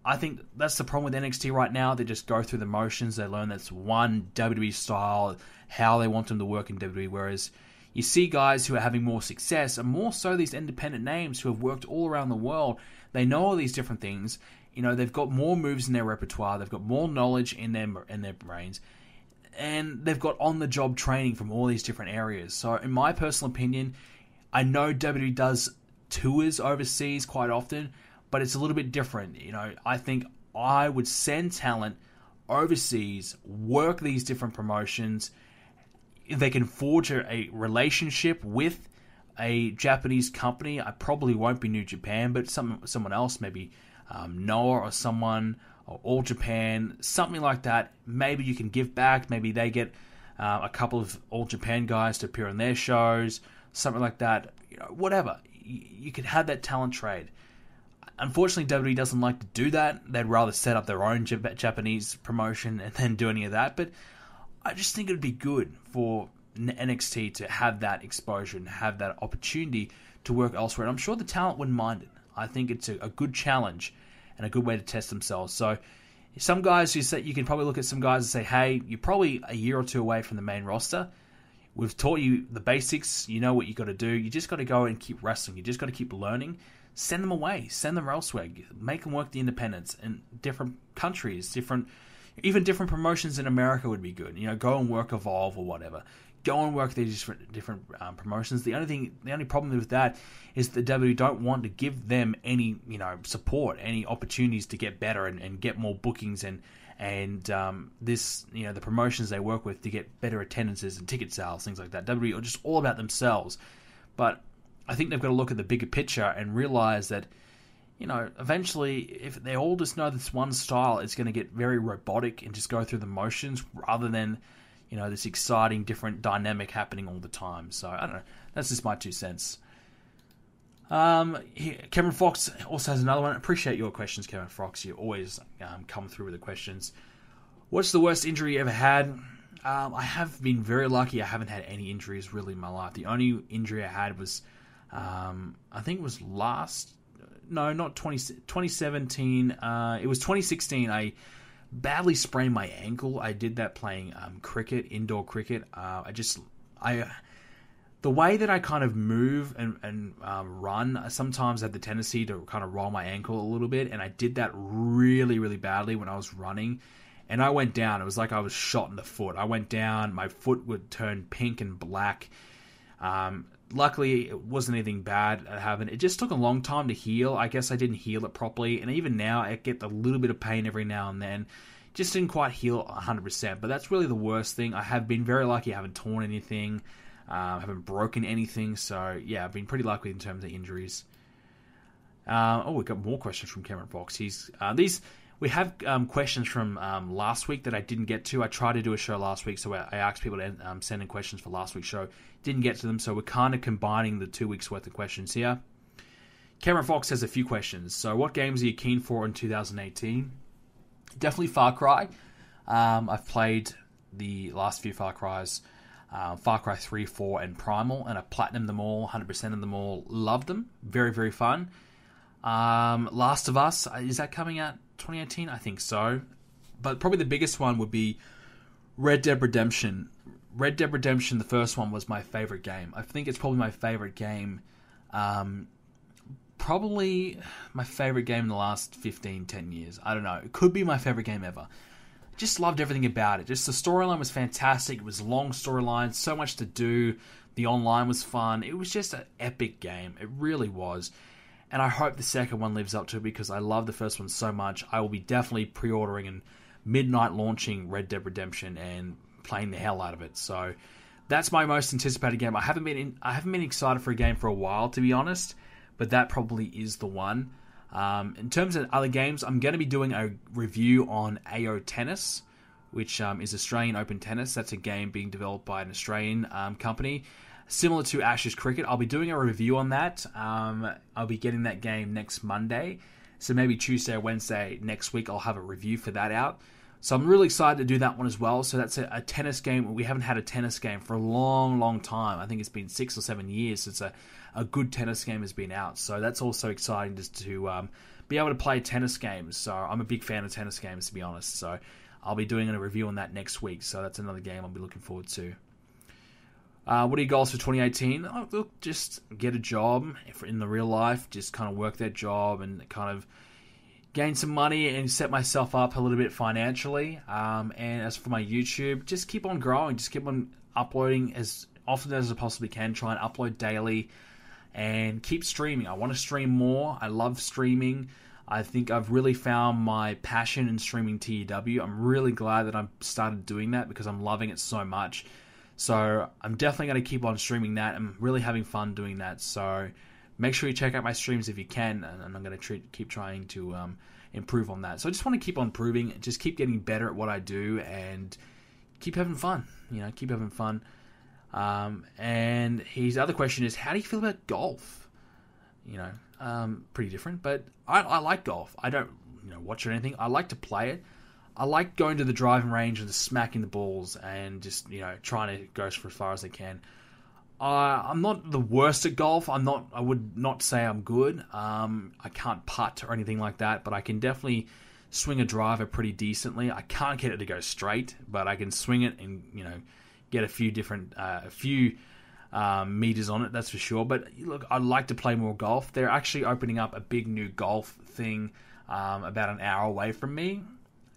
I think that's the problem with NXT right now. They just go through the motions. They learn that's one WWE style, how they want them to work in WWE, whereas you see guys who are having more success, and more so these independent names who have worked all around the world. They know all these different things. They've got more moves in their repertoire. They've got more knowledge in their brains. And they've got on-the-job training from all these different areas. So in my personal opinion, I know WWE does tours overseas quite often, but it's a little bit different. I think I would send talent overseas, work these different promotions. If they can forge a relationship with a Japanese company, I probably won't be New Japan, but someone else, maybe Noah or someone, or All Japan, something like that. Maybe you can give back. Maybe they get a couple of All Japan guys to appear on their shows, something like that. Whatever. You could have that talent trade. Unfortunately, WWE doesn't like to do that. They'd rather set up their own Japanese promotion and then do any of that. But I just think it would be good for NXT to have that exposure and have that opportunity to work elsewhere. And I'm sure the talent wouldn't mind it. I think it's a good challenge and a good way to test themselves. So some guys, you can probably look at some guys and say, hey, you're probably a year or two away from the main roster. We've taught you the basics. You know what you got to do. You just got to go and keep wrestling. You just got to keep learning. Send them away. Send them elsewhere. Make them work the independents in different countries, even different promotions in America would be good. Go and work Evolve or whatever. Go and work these different promotions. The only problem with that is the WWE don't want to give them any support, any opportunities to get better and get more bookings and the promotions they work with to get better attendances and ticket sales, things like that. WWE are just all about themselves. But I think they've got to look at the bigger picture and realize that, eventually, if they all just know this one style, it's going to get very robotic and just go through the motions rather than, this exciting, different dynamic happening all the time. So, I don't know. That's just my 2 cents. Cameron Fox also has another one. Appreciate your questions, Cameron Fox. You always come through with the questions. What's the worst injury you ever had? I have been very lucky. I haven't had any injuries really in my life. The only injury I had was, I think it was 2017. It was 2016. I badly sprained my ankle. I did that playing indoor cricket. The way that I kind of move and run, sometimes I have the tendency to kind of roll my ankle a little bit, and I did that really, really badly when I was running, and I went down. It was like I was shot in the foot. I went down, my foot would turn pink and black. Luckily, it wasn't anything bad that happened. It just took a long time to heal. I guess I didn't heal it properly, and even now, I get a little bit of pain every now and then. Just didn't quite heal 100%, but that's really the worst thing. I have been very lucky. I haven't torn anything. Haven't broken anything, so yeah, I've been pretty lucky in terms of injuries. We've got more questions from Cameron Fox. We have questions from last week that I didn't get to. I tried to do a show last week, so I asked people to send in questions for last week's show. Didn't get to them, so we're kind of combining the 2 weeks worth of questions here. Cameron Fox has a few questions. So, what games are you keen for in 2018? Definitely Far Cry. I've played the last few Far Cries. Far Cry 3, 4, and Primal, and I platinumed them all, 100% of them all, loved them, very, very fun. Last of Us, is that coming out 2018? I think so, but probably the biggest one would be Red Dead Redemption. Red Dead Redemption, the first one, was my favorite game. I think it's probably my favorite game, probably my favorite game in the last 10 years, I don't know, it could be my favorite game ever. Just loved everything about it. Just the storyline was fantastic. It was a long storyline, so much to do. The online was fun. It was just an epic game. It really was. And I hope the second one lives up to it because I love the first one so much. I will be definitely pre-ordering and midnight launching Red Dead Redemption and playing the hell out of it. So that's my most anticipated game. I haven't been excited for a game for a while, to be honest, but that probably is the one. In terms of other games, I'm going to be doing a review on AO Tennis, which is Australian Open Tennis. That's a game being developed by an Australian company, similar to Ashes Cricket. I'll be doing a review on that. I'll be getting that game next Monday, so maybe Tuesday or Wednesday next week I'll have a review for that out. So I'm really excited to do that one as well. So that's a tennis game. We haven't had a tennis game for a long, long time. I think it's been 6 or 7 years since a good tennis game has been out. So that's also exciting just to be able to play tennis games. So I'm a big fan of tennis games, to be honest. So I'll be doing a review on that next week. So that's another game I'll be looking forward to. What are your goals for 2018? Oh, look, just get a job in the real life. Just kind of work that job and kind of gain some money and set myself up a little bit financially. And as for my YouTube, just keep on growing. Just keep on uploading as often as I possibly can. Try and upload daily and keep streaming. I want to stream more. I love streaming. I think I've really found my passion in streaming TEW. I'm really glad that I've started doing that because I'm loving it so much. So I'm definitely going to keep on streaming that. I'm really having fun doing that. So make sure you check out my streams if you can, and I'm going to keep trying to improve on that. So I just want to keep on improving, just keep getting better at what I do, and keep having fun. Keep having fun. And his other question is, how do you feel about golf? Pretty different, but I like golf. I don't watch it or anything. I like to play it. I like going to the driving range and just smacking the balls and just trying to go for as far as I can. I'm not the worst at golf. I would not say I'm good. I can't putt or anything like that, but I can definitely swing a driver pretty decently. I can't get it to go straight, but I can swing it and get a few different meters on it, that's for sure. But look, I'd like to play more golf. They're actually opening up a big new golf thing about an hour away from me,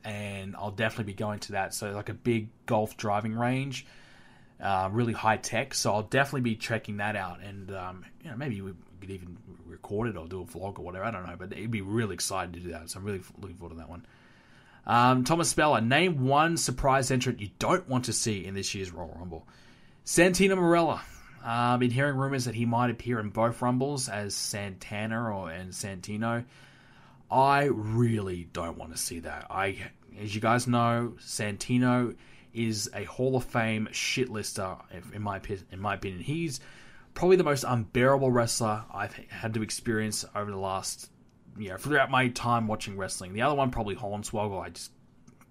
and I'll definitely be going to that. So like a big golf driving range, really high tech. So I'll definitely be checking that out, and maybe we could even record it or do a vlog or whatever. I don't know, but it'd be really exciting to do that. So I'm really looking forward to that one. Thomas Speller, name one surprise entrant you don't want to see in this year's Royal Rumble. Santino Marella. I've been hearing rumors that he might appear in both Rumbles as Santana and Santino. I really don't want to see that. As you guys know, Santino is a Hall of Fame shitlister, in my opinion. He's probably the most unbearable wrestler I've had to experience over the last, throughout my time watching wrestling. The other one, probably Hornswoggle. I just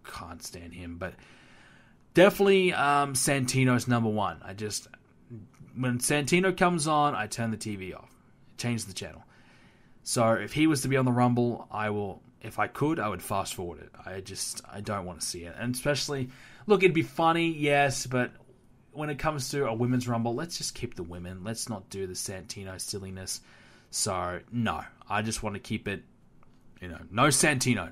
can't stand him. But definitely Santino's number one. When Santino comes on, I turn the TV off. Change the channel. So if he was to be on the Rumble, if I could, I would fast forward it. I don't want to see it. And especially, look, it'd be funny, yes, but when it comes to a women's Rumble, let's just keep the women. Let's not do the Santino silliness. So, no. I just want to keep it, no Santino.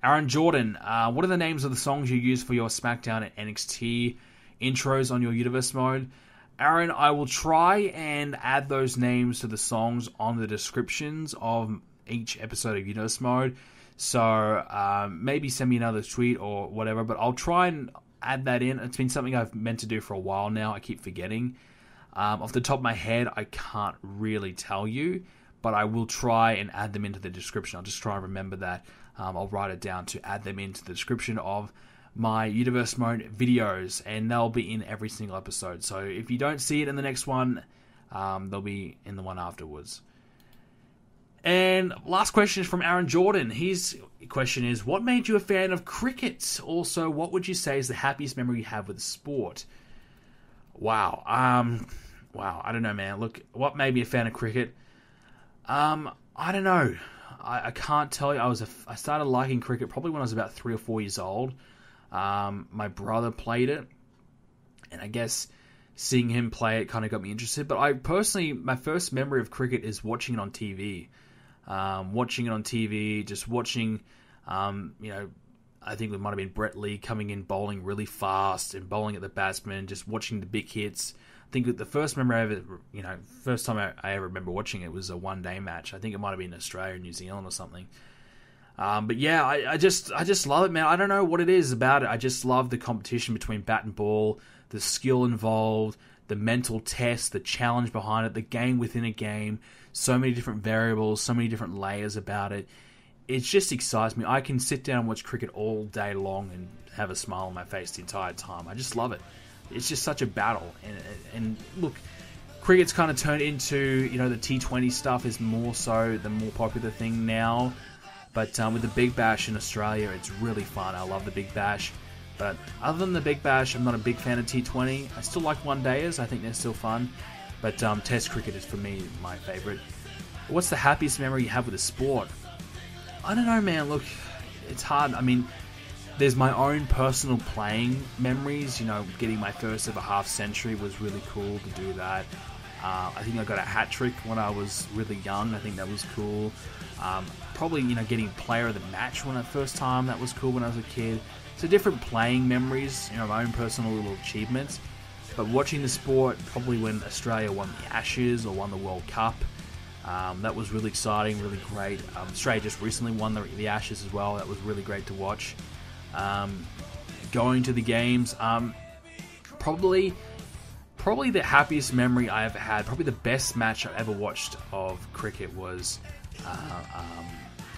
Aaron Jordan, what are the names of the songs you use for your Smackdown and NXT intros on your Universe mode? Aaron, I will try and add those names to the songs on the descriptions of each episode of Universe mode. So maybe send me another tweet or whatever, but I'll try and add that in. It's been something I've meant to do for a while now. I keep forgetting. Off the top of my head, I can't really tell you, but I will try and add them into the description. I'll just try and remember that. I'll write it down to add them into the description of my Universe Mode videos, and they'll be in every single episode. So if you don't see it in the next one, they'll be in the one afterwards. And last question is from Aaron Jordan. His question is, what made you a fan of cricket? Also, what would you say is the happiest memory you have with the sport? Wow. I don't know, man. Look, what made me a fan of cricket? I don't know. I can't tell you. I started liking cricket probably when I was about 3 or 4 years old. My brother played it, and I guess seeing him play it kind of got me interested. But I personally, my first memory of cricket is watching it on TV. Just watching, I think it might have been Brett Lee coming in bowling really fast and bowling at the batsman, just watching the big hits. I think the first memory I ever, first time I ever remember watching it was a one-day match. I think it might have been Australia, New Zealand or something. But yeah, I just love it, man. I don't know what it is about it. I just love the competition between bat and ball, the skill involved, the mental test, the challenge behind it, the game within a game, so many different variables, so many different layers about it. It just excites me. I can sit down and watch cricket all day long and have a smile on my face the entire time. I just love it. It's just such a battle. And look, cricket's kind of turned into, the T20 stuff is more so the more popular thing now. But with the Big Bash in Australia, it's really fun. I love the Big Bash. But other than the Big Bash, I'm not a big fan of T20. I still like one-dayers. I think they're still fun. But Test cricket is, for me, my favourite. What's the happiest memory you have with the sport? I don't know, man. Look, it's hard. I mean, there's my own personal playing memories. Getting my first ever half century was really cool to do that. I think I got a hat trick when I was really young. I think that was cool. Probably, getting player of the match when first time. That was cool when I was a kid. So different playing memories, my own personal little achievements. But watching the sport, probably when Australia won the Ashes or won the World Cup, That was really exciting, really great. Australia just recently won the Ashes as well. That was really great to watch. Going to the games, probably the happiest memory I ever had, probably the best match I ever watched of cricket was,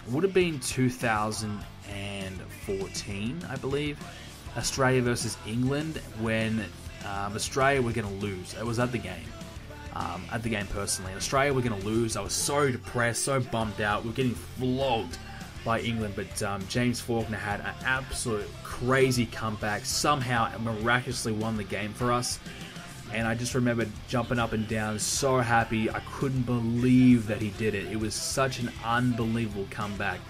would have been 2014, I believe, Australia versus England, when Australia were going to lose. It was at the game. Personally. And Australia were going to lose. I was so depressed, so bummed out. We were getting flogged by England, but James Faulkner had an absolute crazy comeback. Somehow, miraculously won the game for us. And I just remember jumping up and down, so happy. I couldn't believe that he did it. It was such an unbelievable comeback.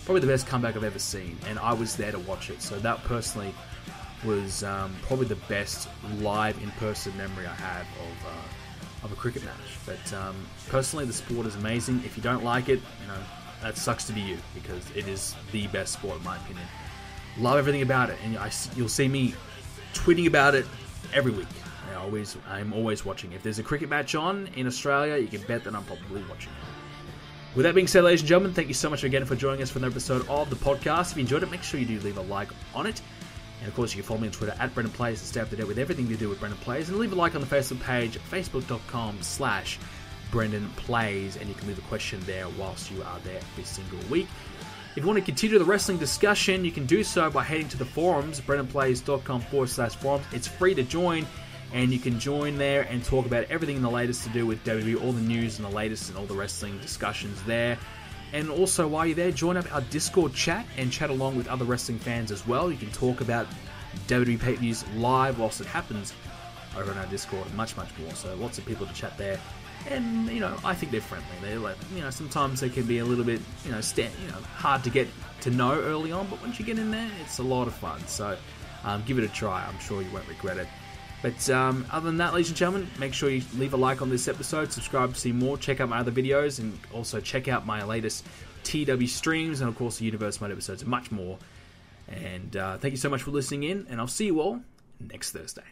Probably the best comeback I've ever seen. And I was there to watch it. So that personally was probably the best live in-person memory I have of a cricket match. But personally, the sport is amazing. If you don't like it, that sucks to be you, because it is the best sport in my opinion. Love everything about it, and you'll see me tweeting about it every week. I'm always watching. If there's a cricket match on in Australia, you can bet that I'm probably watching it. With that being said, ladies and gentlemen, thank you so much again for joining us for another episode of the podcast. If you enjoyed it, make sure you do leave a like on it. And of course, you can follow me on Twitter at BrendenPlayz to stay up to date with everything to do with BrendenPlayz. And leave a like on the Facebook page, facebook.com/BrendenPlayz. And you can leave a question there whilst you are there every single week. If you want to continue the wrestling discussion, you can do so by heading to the forums, BrendenPlayz.com/forums. It's free to join, and you can join there and talk about everything in the latest to do with WWE, all the news and the latest and all the wrestling discussions there. And also, while you're there, join up our Discord chat and chat along with other wrestling fans as well. You can talk about WWE pay-per-views live whilst it happens over on our Discord, much, much more. So lots of people to chat there. And, I think they're friendly. They're like, sometimes they can be a little bit, hard to get to know early on. But once you get in there, it's a lot of fun. So give it a try. I'm sure you won't regret it. But other than that, ladies and gentlemen, make sure you leave a like on this episode, subscribe to see more, check out my other videos, and also check out my latest TW streams, and of course the Universe Mode episodes and much more. And thank you so much for listening in, and I'll see you all next Thursday.